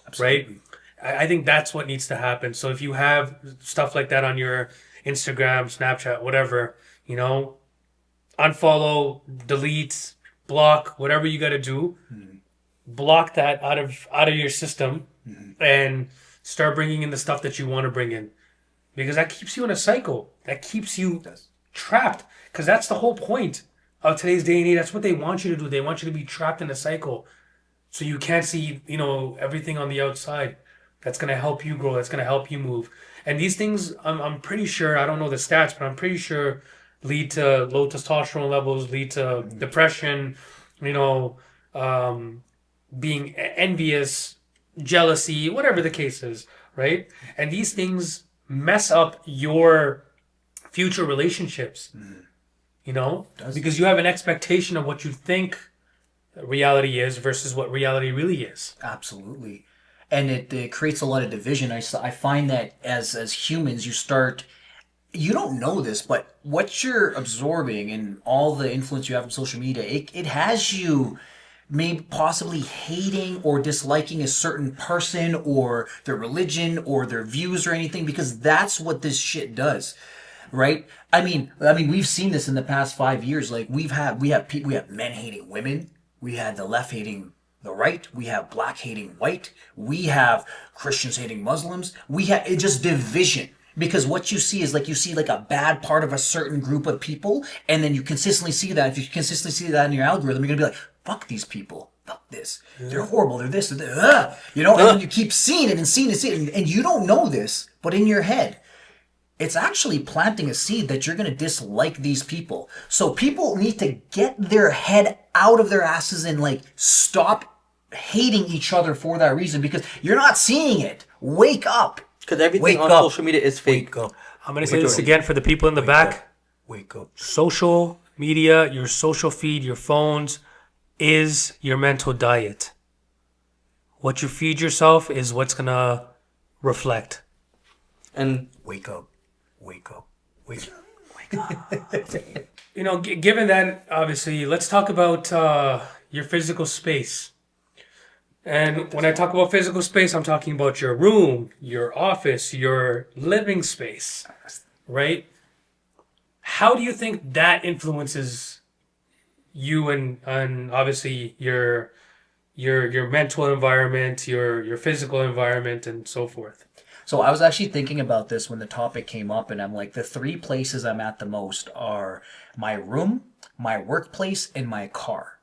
A: Absolutely.
C: Right? I think that's what needs to happen. So if you have stuff like that on your Instagram, Snapchat, whatever, unfollow, delete, block, whatever you got to do, block that out of your system and start bringing in the stuff that you want to bring in. Because that keeps you in a cycle. That keeps you trapped. Because that's the whole point of today's day and age. That's what they want you to do. They want you to be trapped in a cycle. So you can't see, everything on the outside. That's going to help you grow. That's going to help you move. And these things, I'm pretty sure, I don't know the stats, but I'm pretty sure lead to low testosterone levels, lead to depression, being envious, jealousy, whatever the case is, right? And these things mess up your future relationships, because you have an expectation of what you think reality is versus what reality really is.
A: Absolutely. And it creates a lot of division. I find that as humans, you don't know this, but what you're absorbing and all the influence you have from social media, it has you maybe possibly hating or disliking a certain person or their religion or their views or anything, because that's what this shit does. right? I mean, we've seen this in the past 5 years. Like we have men hating women. We had the left hating the right. We have black hating white. We have Christians hating Muslims. We have it just division. Because what you see is like you see like a bad part of a certain group of people, and then you consistently see that. If you consistently see that in your algorithm, you're gonna be like, "Fuck these people, fuck this, they're horrible, they're this, they're that." You know, and then you keep seeing it and seeing it, seeing it, and you don't know this, but in your head, it's actually planting a seed that you're going to dislike these people. So people need to get their head out of their asses and like stop hating each other for that reason because you're not seeing it. Wake up.
B: Because everything
A: Wake
B: on
A: up.
B: social media is fake.
D: Wake up.
C: I'm going to say this again for the people in the back.
D: Wake up.
C: Social media, your social feed, your phones is your mental diet. What you feed yourself is what's going to reflect.
B: And
D: Wake up. Wake up. Wake up.
C: You know, given that, obviously, let's talk about your physical space. And when I talk about physical space, I'm talking about your room, your office, your living space, right? How do you think that influences you and obviously your mental environment, your physical environment, and so forth?
A: So I was actually thinking about this when the topic came up, and I'm like, the three places I'm at the most are my room, my workplace, and my car.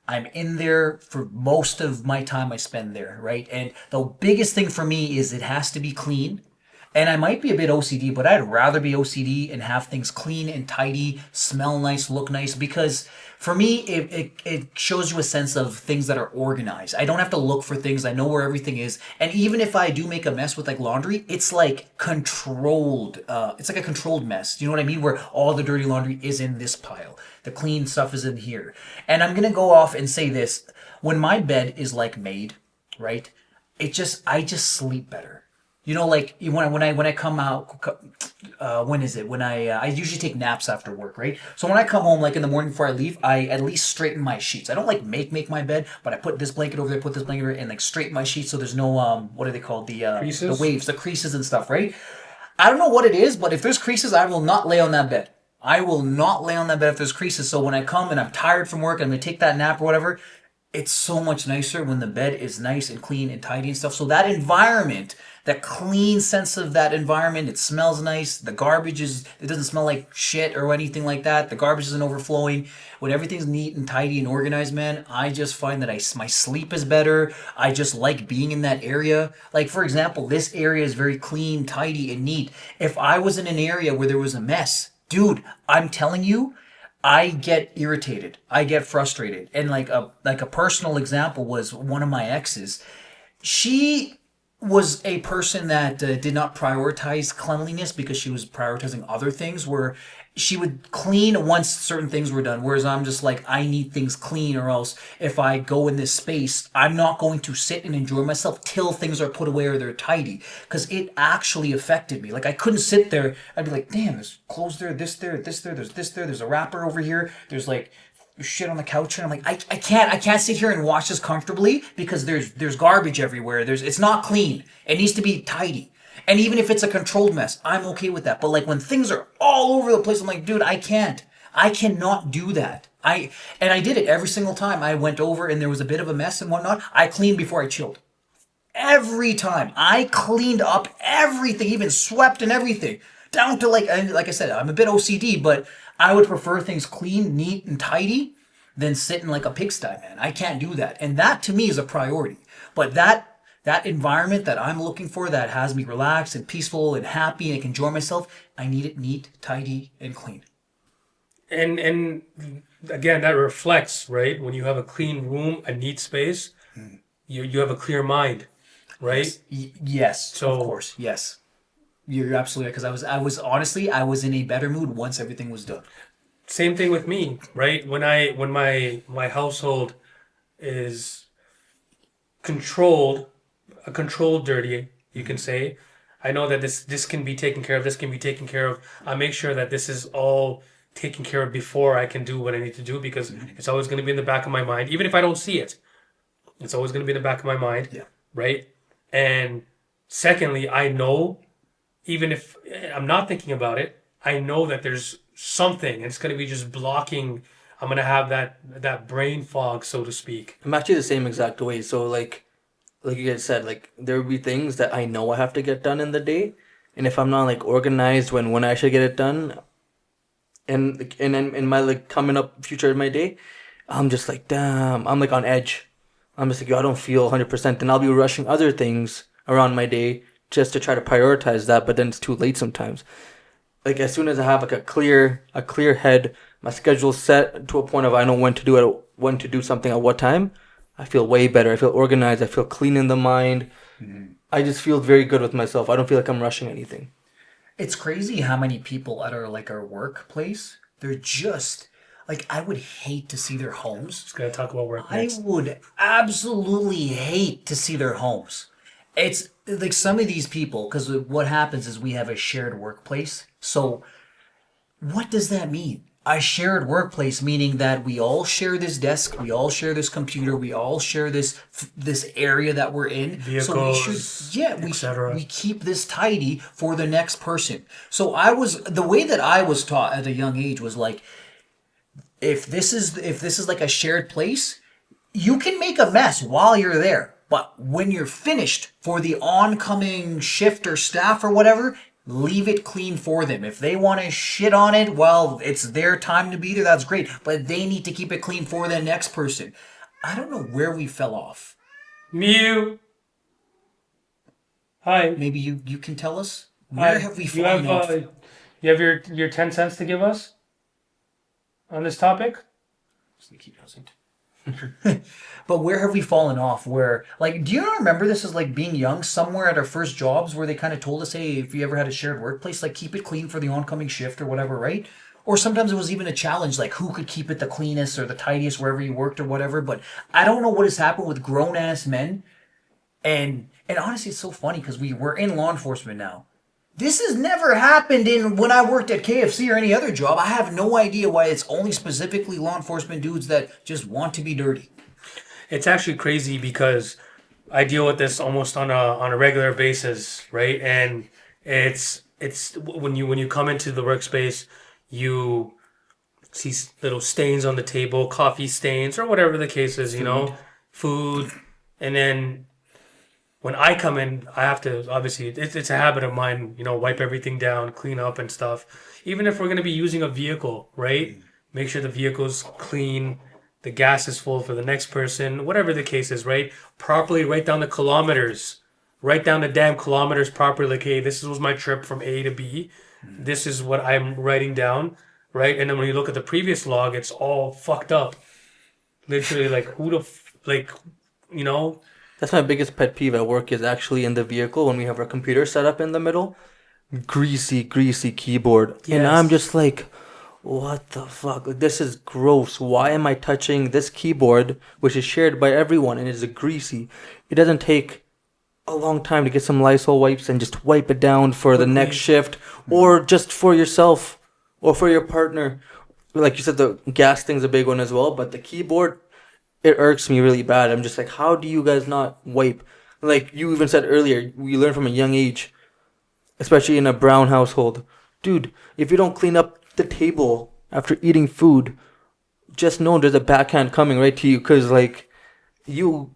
A: I'm in there for most of my time I spend there, right? And the biggest thing for me is it has to be clean. And I might be a bit OCD, but I'd rather be OCD and have things clean and tidy, smell nice, look nice, because for me, it shows you a sense of things that are organized. I don't have to look for things. I know where everything is. And even if I do make a mess with like laundry, it's like controlled. It's like a controlled mess. Do you know what I mean? Where all the dirty laundry is in this pile. The clean stuff is in here. And I'm going to go off and say this. When my bed is like made, right? I just sleep better. You know, like when I come out, when is it? When I usually take naps after work, right? So when I come home, like in the morning before I leave, I at least straighten my sheets. I don't like make my bed, but I put this blanket over there, put this blanket over there, and like straighten my sheets so there's no what are they called the
C: Creases?
A: waves, the creases and stuff, right? I don't know what it is, but if there's creases, I will not lay on that bed. I will not lay on that bed if there's creases. So when I come and I'm tired from work and I'm gonna take that nap or whatever, it's so much nicer when the bed is nice and clean and tidy and stuff. So that environment, that clean sense of that environment, it smells nice. The garbage it doesn't smell like shit or anything like that. The garbage isn't overflowing. When everything's neat and tidy and organized, man, I just find that my sleep is better. I just like being in that area. Like, for example, this area is very clean, tidy, and neat. If I was in an area where there was a mess, dude, I'm telling you, I get irritated. I get frustrated. And like a personal example was one of my exes. She was a person that did not prioritize cleanliness because she was prioritizing other things where she would clean once certain things were done. Whereas I'm just like, I need things clean, or else if I go in this space, I'm not going to sit and enjoy myself till things are put away or they're tidy. Because it actually affected me. Like I couldn't sit there. I'd be like, damn, there's clothes there, this there, this there, there's this there, there's a wrapper over here, there's like shit on the couch, and I'm like, I can't sit here and watch this comfortably because there's garbage everywhere. It's not clean. It needs to be tidy. And even if it's a controlled mess, I'm okay with that. But like when things are all over the place, I'm like, dude, I cannot do that. I did it every single time I went over and there was a bit of a mess and whatnot. I cleaned before I chilled. Every time I cleaned up everything, even swept and everything, down to like I said, I'm a bit OCD, but I would prefer things clean, neat, and tidy than sit in like a pigsty, man. I can't do that. And that to me is a priority. But that environment that I'm looking for that has me relaxed and peaceful and happy and I can enjoy myself, I need it neat, tidy, and clean.
C: And again, that reflects, right? When you have a clean room, a neat space, you have a clear mind, right?
A: Yes,
C: So-
A: of course, yes. You're absolutely right, because I was honestly, I was in a better mood once everything was done.
C: Same thing with me, right? When my household is controlled, a controlled dirty, you can say, I know that this can be taken care of, this can be taken care of. I make sure that this is all taken care of before I can do what I need to do, because it's always going to be in the back of my mind, even if I don't see it. It's always going to be in the back of my mind,
A: Yeah.
C: right? And secondly, I know, even if I'm not thinking about it, I know that there's something, and it's gonna be just blocking. I'm gonna have that brain fog, so to speak.
B: I'm actually the same exact way. So like you guys said, like there will be things that I know I have to get done in the day, and if I'm not like organized when I should get it done, and then in my like coming up future in my day, I'm just like damn, I'm like on edge. I'm just like yo, I don't feel 100%, and I'll be rushing other things around my day just to try to prioritize that, but then it's too late sometimes. Like as soon as I have like a clear head, my schedule's set to a point of I know when to do something at what time. I feel way better. I feel organized. I feel clean in the mind. I just feel very good with myself. I don't feel like I'm rushing anything.
A: It's crazy how many people at our workplace, they're just like, I would hate to see their homes.
C: Just gonna talk about work
A: I
C: next.
A: would absolutely hate to see their homes. It's like some of these people, because what happens is we have a shared workplace. So what does that mean? A shared workplace meaning that we all share this desk, we all share this computer, we all share this area that we're in.
C: Vehicles, etc.
A: We keep this tidy for the next person. So the way that I was taught at a young age was like, if this is like a shared place, you can make a mess while you're there. But when you're finished for the oncoming shift or staff or whatever, leave it clean for them. If they want to shit on it, well, it's their time to be there. That's great. But they need to keep it clean for the next person. I don't know where we fell off.
C: Mew. Hi.
A: Maybe you can tell us? Where have we fallen off?
C: You have your 10 cents to give us on this topic?
A: But where have we fallen off? Where, like, do you remember this as like being young, somewhere at our first jobs where they kind of told us, hey, if you ever had a shared workplace, like keep it clean for the oncoming shift or whatever, right? Or sometimes it was even a challenge, like who could keep it the cleanest or the tidiest wherever you worked or whatever. But I don't know what has happened with grown ass men. And honestly, it's so funny because we're in law enforcement now. This has never happened when I worked at KFC or any other job. I have no idea why it's only specifically law enforcement dudes that just want to be dirty.
C: It's actually crazy because I deal with this almost on a regular basis, right? And it's when you come into the workspace, you see little stains on the table, coffee stains or whatever the case is, food, and then when I come in, I have to, obviously, it's a habit of mine, wipe everything down, clean up and stuff. Even if we're going to be using a vehicle, right? Make sure the vehicle's clean, the gas is full for the next person, whatever the case is, right? Properly write down the kilometers. Write down the damn kilometers properly. Like, hey, this was my trip from A to B. This is what I'm writing down, right? And then when you look at the previous log, it's all fucked up. Literally, like,
B: That's my biggest pet peeve at work is actually in the vehicle when we have our computer set up in the middle. Greasy keyboard.
C: Yes.
B: And I'm just like, what the fuck? Like, this is gross. Why am I touching this keyboard, which is shared by everyone and is greasy? It doesn't take a long time to get some Lysol wipes and just wipe it down for the next shift, or just for yourself or for your partner. Like you said, the gas thing's a big one as well, but the keyboard, it irks me really bad. I'm just like, how do you guys not wipe? Like you even said earlier, we learn from a young age, especially in a brown household. Dude, if you don't clean up the table after eating food, just know there's a backhand coming right to you, because like you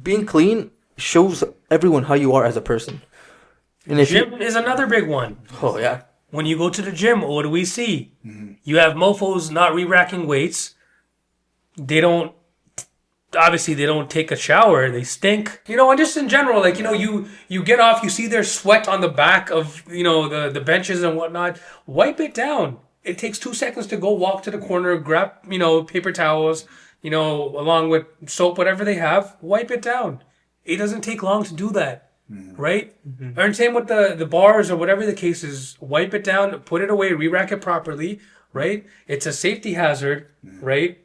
B: being clean shows everyone how you are as a person. And if
C: gym is another big one.
B: Oh yeah.
C: When you go to the gym, what do we see? You have mofos not re-racking weights. They don't take a shower. They stink. And just in general, like, you get off, you see their sweat on the back of, the benches and whatnot. Wipe it down. It takes 2 seconds to go walk to the corner, grab, paper towels, along with soap, whatever they have. Wipe it down. It doesn't take long to do that. Right? And same with the bars or whatever the case is. Wipe it down, put it away, re-rack it properly. Right? It's a safety hazard. Right?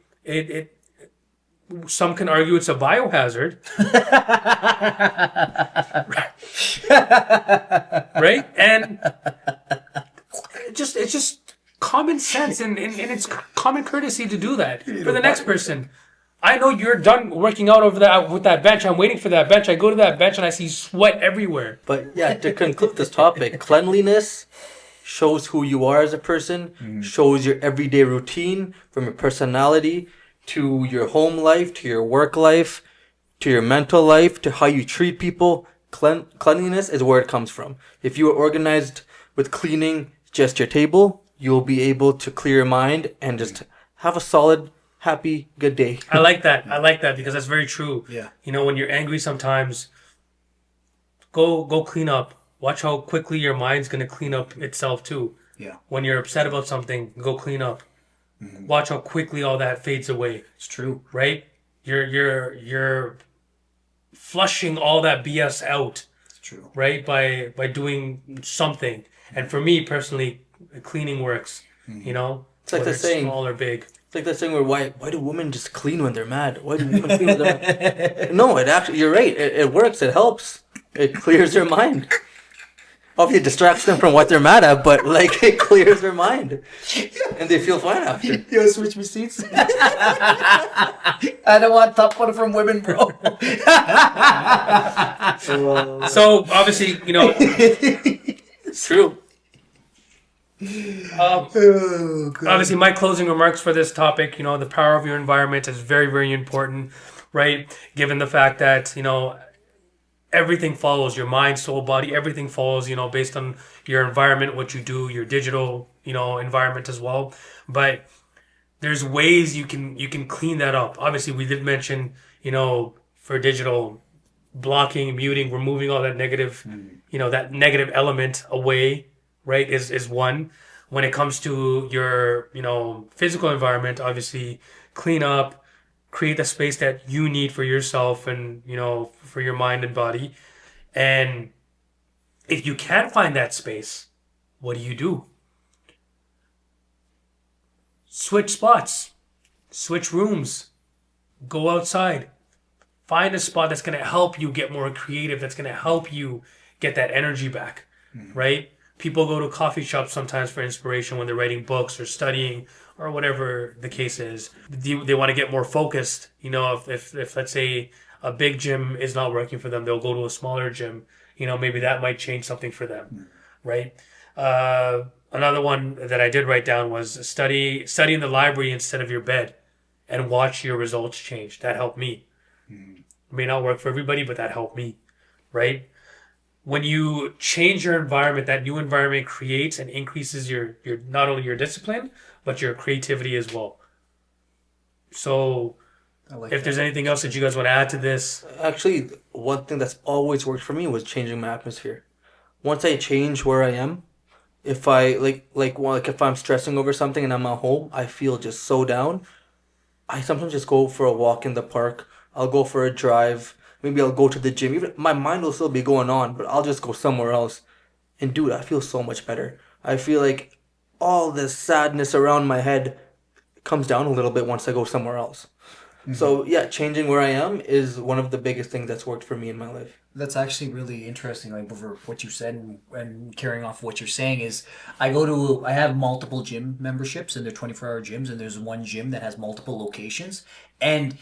C: Some can argue it's a biohazard. Right? And it's just common sense and it's common courtesy to do that for the next person. I know you're done working out with that bench. I'm waiting for that bench. I go to that bench and I see sweat everywhere.
B: But yeah, to conclude this topic, cleanliness shows who you are as a person, shows your everyday routine, from your personality to your home life, to your work life, to your mental life, to how you treat people. Cleanliness is where it comes from. If you are organized with cleaning just your table, you'll be able to clear your mind and just have a solid, happy, good day.
C: I like that. I like that because that's very true.
A: Yeah.
C: You know, when you're angry sometimes, go clean up. Watch how quickly your mind's gonna clean up itself too.
A: Yeah.
C: When you're upset about something, go clean up. Watch how quickly all that fades away.
A: It's true.
C: Right? You're flushing all that BS out,
A: It's true.
C: right? By doing something. And for me personally, cleaning works. You know,
B: It's like
C: whether
B: the saying.
C: small or big.
B: It's like that thing where why do women just clean when they're mad? Why do women clean when they're mad? No, it actually, you're right. It works. It helps. It clears their mind. Obviously, it distracts them from what they're mad at, but like it clears their mind, and they feel fine after.
A: Yo, switch me seats. I don't want top one from women, bro.
C: So obviously, you know,
B: It's true.
A: Oh, God.
C: obviously my closing remarks for this topic, you know, the power of your environment is very, very important, right? Given the fact that, you know, everything follows your mind, soul, body, everything follows, you know, based on your environment, what you do, your digital, you know, environment as well. But there's ways you can clean that up. Obviously, we did mention, you know, for digital, blocking, muting, removing all that negative, you know, that negative element away, right, is one. When it comes to your, you know, physical environment, obviously clean up, create the space that you need for yourself and, you know, for your mind and body. And if you can't find that space, what do? Switch spots, switch rooms, go outside. Find a spot that's going to help you get more creative, that's going to help you get that energy back, right? People go to coffee shops sometimes for inspiration when they're writing books or studying or whatever the case is. They want to get more focused. You know, if let's say a big gym is not working for them, they'll go to a smaller gym. You know, maybe that might change something for them, right? Another one that I did write down was study in the library instead of your bed and watch your results change. That helped me. It may not work for everybody, but that helped me, right? When you change your environment, that new environment creates and increases your not only your discipline, but your creativity as well. So
A: I like
C: if there's anything else that you guys want to add to this,
B: Actually, one thing that's always worked for me was changing my atmosphere. Once I change where I am, if I like if I'm stressing over something and I'm at home, I feel just so down. I sometimes just go for a walk in the park. I'll go for a drive. Maybe I'll go to the gym. Even my mind will still be going on, but I'll just go somewhere else. And dude, I feel so much better. I feel like all this sadness around my head comes down a little bit once I go somewhere else. So yeah, changing where I am is one of the biggest things that's worked for me in my life.
A: That's actually really interesting. Like over what you said and carrying off what you're saying is, I have multiple gym memberships and they're 24-hour gyms, and there's one gym that has multiple locations, and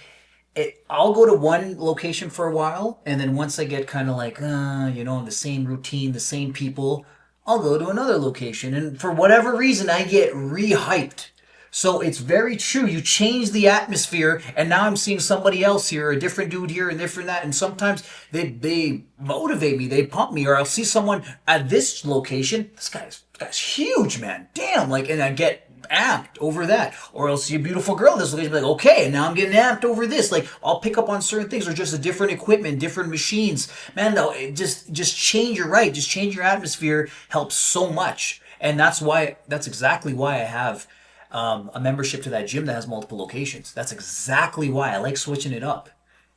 A: I'll go to one location for a while, and then once I get kind of like, the same routine, the same people, I'll go to another location, and for whatever reason, I get re-hyped. So it's very true. You change the atmosphere, and now I'm seeing somebody else here, a different dude here, and different that. And sometimes they motivate me, they pump me, or I'll see someone at this location. This guy's huge, man. Damn, like, and I get amped over that. Or I'll see a beautiful girl in this location, be like, okay, now I'm getting amped over this. Like, I'll pick up on certain things, or just a different equipment, different machines. Man, no, just change your right, just change your atmosphere helps so much, and that's exactly why I have a membership to that gym that has multiple locations. That's exactly why I like switching it up.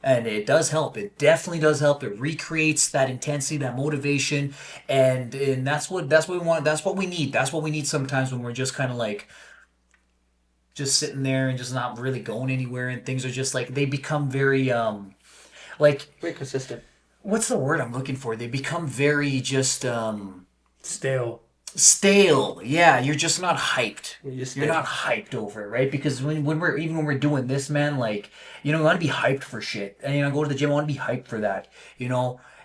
A: And it does help. It definitely does help. It recreates that intensity, that motivation, and that's what we want. That's what we need. That's what we need sometimes when we're just kind of like just sitting there and just not really going anywhere, and things are just like they become very like
B: Very consistent.
A: what's the word I'm looking for? They become very just
C: stale.
A: stale. Yeah, you're just not hyped.
B: You're
A: You're not hyped over it, right? Because when we're doing this, man, like, we want to be hyped for shit. And, go to the gym, I want to be hyped for that,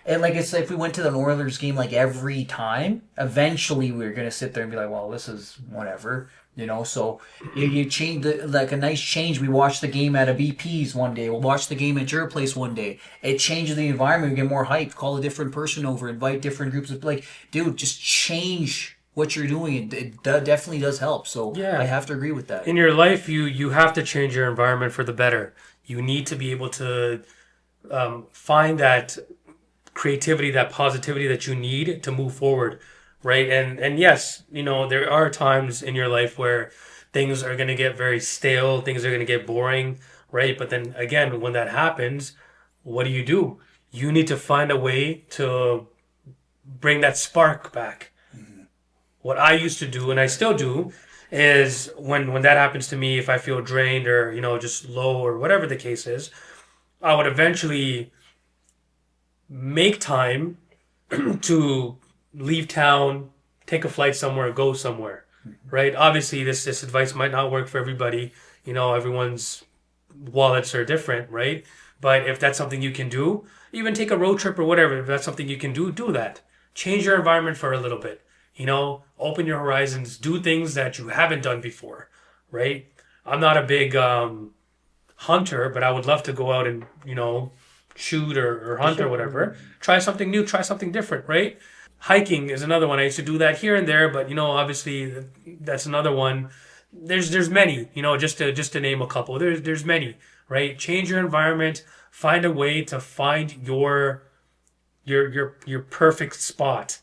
A: And like it's if we went to the Oilers game like every time, eventually we were gonna sit there and be like, well, this is whatever, you know. So you change like a nice change. We watched the game at a BP's one day. We'll watch the game at your place one day. It changes the environment. We get more hype. Call a different person over. Invite different groups of like, dude, just change what you're doing. It definitely does help. So
C: Yeah.
A: I have to agree with that.
C: In your life, you have to change your environment for the better. You need to be able to find that creativity, that positivity that you need to move forward, right? And yes, there are times in your life where things are going to get very stale, things are going to get boring, right? But then again, when that happens, what do? You need to find a way to bring that spark back. What I used to do, and I still do, is when that happens to me, if I feel drained or just low or whatever the case is, I would eventually make time to leave town, take a flight somewhere, go somewhere, right? Obviously, this advice might not work for everybody. Everyone's wallets are different, right? But if that's something you can do, even take a road trip or whatever, if that's something you can do that. Change your environment for a little bit. Open your horizons, do things that you haven't done before, right? I'm not a big hunter, but I would love to go out and, shoot or hunt or whatever. Try something new, try something different, right? Hiking is another one. I used to do that here and there, but obviously that's another one. There's many, just to name a couple. There's many, right? Change your environment, find a way to find your perfect spot,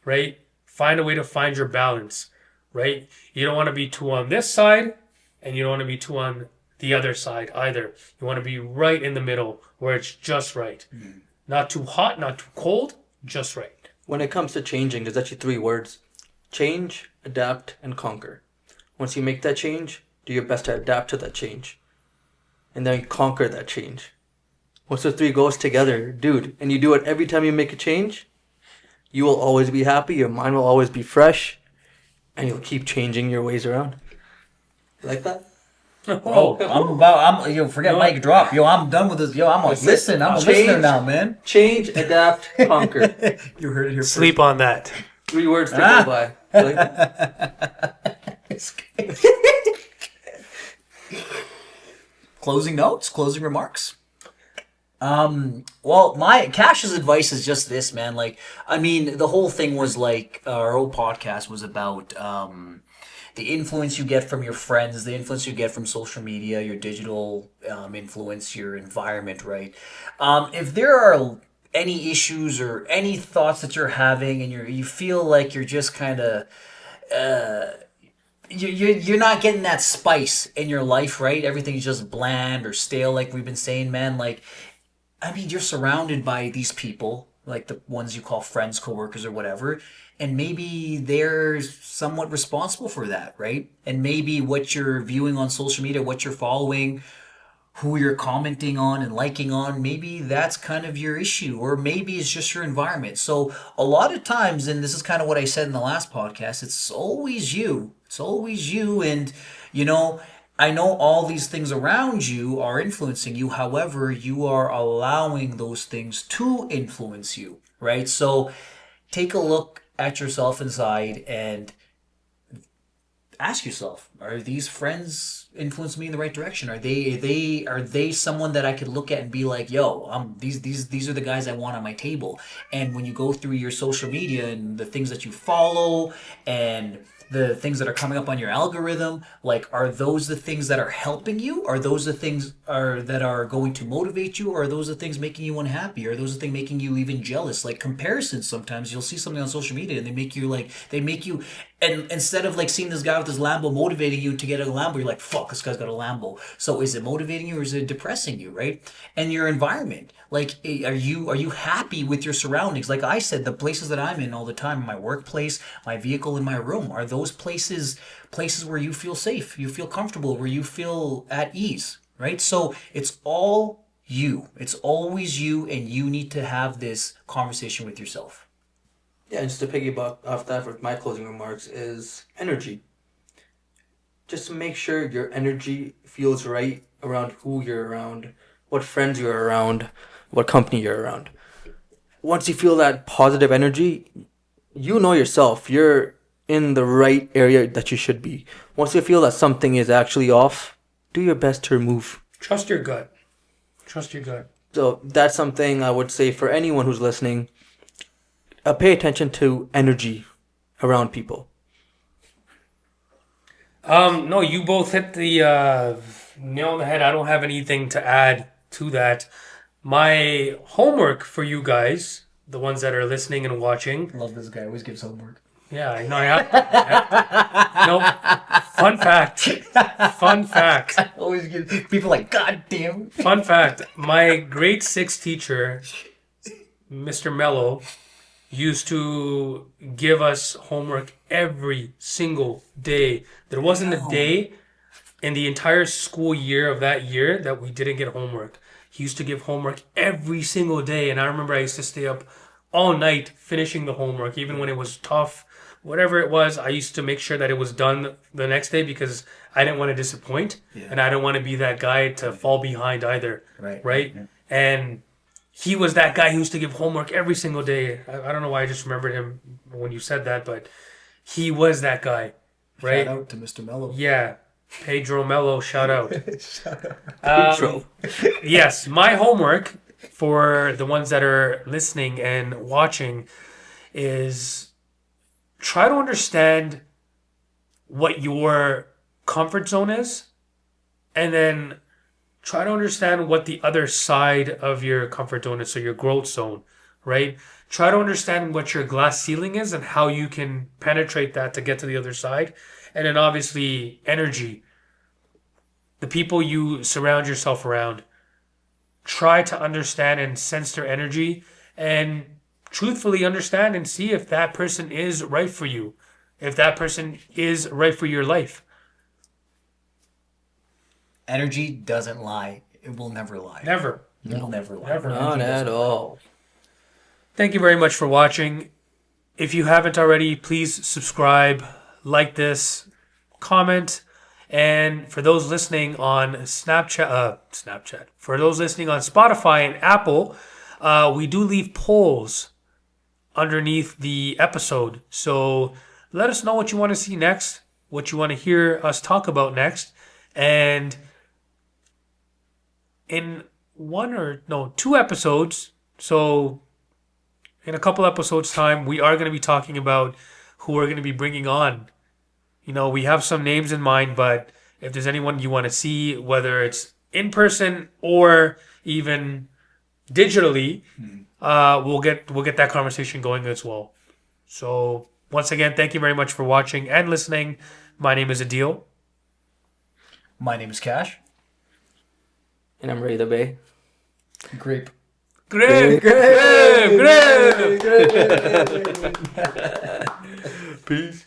C: right? Find a way to find your balance, right? You don't want to be too on this side and you don't want to be too on the other side either. You want to be right in the middle where it's just right. Not too hot, not too cold, just right.
B: When it comes to changing, there's actually 3 words: change, adapt, and conquer. Once you make that change, do your best to adapt to that change, and then conquer that change. Once those 3 goes together, dude, and you do it every time you make a change, you will always be happy, your mind will always be fresh, and you'll keep changing your ways around. You like that?
A: Forget mic drop. I'm done with this. I'm a listener now, man.
B: Change, adapt, conquer.
A: You heard it here
C: Sleep on that.
B: 3 words to go by. You like that?
A: Closing notes, closing remarks. Well, my Cash's advice is just this, man. Like, I mean, the whole thing was like our whole podcast was about the influence you get from your friends, the influence you get from social media, your digital influence, your environment, right? If there are any issues or any thoughts that you're having, and you feel like you're just kind of you're not getting that spice in your life, right? Everything's just bland or stale, like we've been saying, man. Like, I mean, you're surrounded by these people, like the ones you call friends, coworkers, or whatever, and maybe they're somewhat responsible for that, right? And maybe what you're viewing on social media, what you're following, who you're commenting on and liking on, maybe that's kind of your issue, or maybe it's just your environment. So a lot of times, and this is kind of what I said in the last podcast, it's always you. It's always you, and I know all these things around you are influencing you. However, you are allowing those things to influence you, right? So take a look at yourself inside and ask yourself, are these friends influencing me in the right direction? Are they someone that I could look at and be like, yo, these are the guys I want on my table? And when you go through your social media and the things that you follow and the things that are coming up on your algorithm, like, are those the things that are helping you? Are those the things that are going to motivate you? Or are those the things making you unhappy? Are those the things making you even jealous? Like comparisons, sometimes you'll see something on social media and they make you, and instead of like seeing this guy with his Lambo motivating you to get a Lambo, you're like, fuck, this guy's got a Lambo. So is it motivating you or is it depressing you, right? And your environment, like, are you happy with your surroundings? Like I said, the places that I'm in all the time, my workplace, my vehicle, in my room, are those places where you feel safe, you feel comfortable, where you feel at ease, right? So it's all you. It's always you, and you need to have this conversation with yourself.
B: Yeah, just to piggyback off that for my closing remarks is energy. Just make sure your energy feels right around who you're around, what friends you're around, what company you're around. once you feel that positive energy, you know yourself. You're in the right area that you should be. Once you feel that something is actually off, do your best to remove.
C: Trust your gut. Trust your gut.
B: So that's something I would say for anyone who's listening. Pay attention to energy around people.
C: No, you both hit the nail on the head. I don't have anything to add to that. My homework for you guys, the ones that are listening and watching.
A: Love this guy. Always gives homework.
C: Yeah, I know. No, fun fact. Fun fact.
A: Always gives people like, God damn.
C: Fun fact. My grade 6 teacher, Mr. Mello, used to give us homework every single day. There wasn't a day in the entire school year of that year that we didn't get homework. He used to give homework every single day, and I remember I used to stay up all night finishing the homework, even when it was tough. Whatever it was, I used to make sure that it was done the next day because I didn't want to disappoint, and I didn't want to be that guy to fall behind either. Right?
A: Yeah.
C: And he was that guy who used to give homework every single day. I don't know why I just remembered him when you said that, but he was that guy, right?
A: Shout out to Mr. Mello.
C: Yeah. Pedro Mello, shout out.
B: Pedro.
C: Yes, my homework for the ones that are listening and watching is try to understand what your comfort zone is, and then try to understand what the other side of your comfort zone is, so your growth zone, right? Try to understand what your glass ceiling is and how you can penetrate that to get to the other side. And then obviously energy. The people you surround yourself around. Try to understand and sense their energy and truthfully understand and see if that person is right for you. If that person is right for your life.
A: Energy doesn't lie. It will never lie.
C: Never.
A: It will never lie.
C: Never.
B: Not at all.
C: Thank you very much for watching. If you haven't already, please subscribe, like this, comment, and for those listening on Snapchat, for those listening on Spotify and Apple, we do leave polls underneath the episode. So let us know what you want to see next, what you want to hear us talk about next, and in 2 episodes, so in a couple episodes time, we are going to be talking about who we're going to be bringing on. You know, we have some names in mind, but if there's anyone you want to see, whether it's in person or even digitally, we'll get that conversation going as well. So once again, thank you very much for watching and listening. My name is Adil.
A: My name is Cash.
B: And I'm ready to bay.
A: Grape.
C: Great.
B: Peace.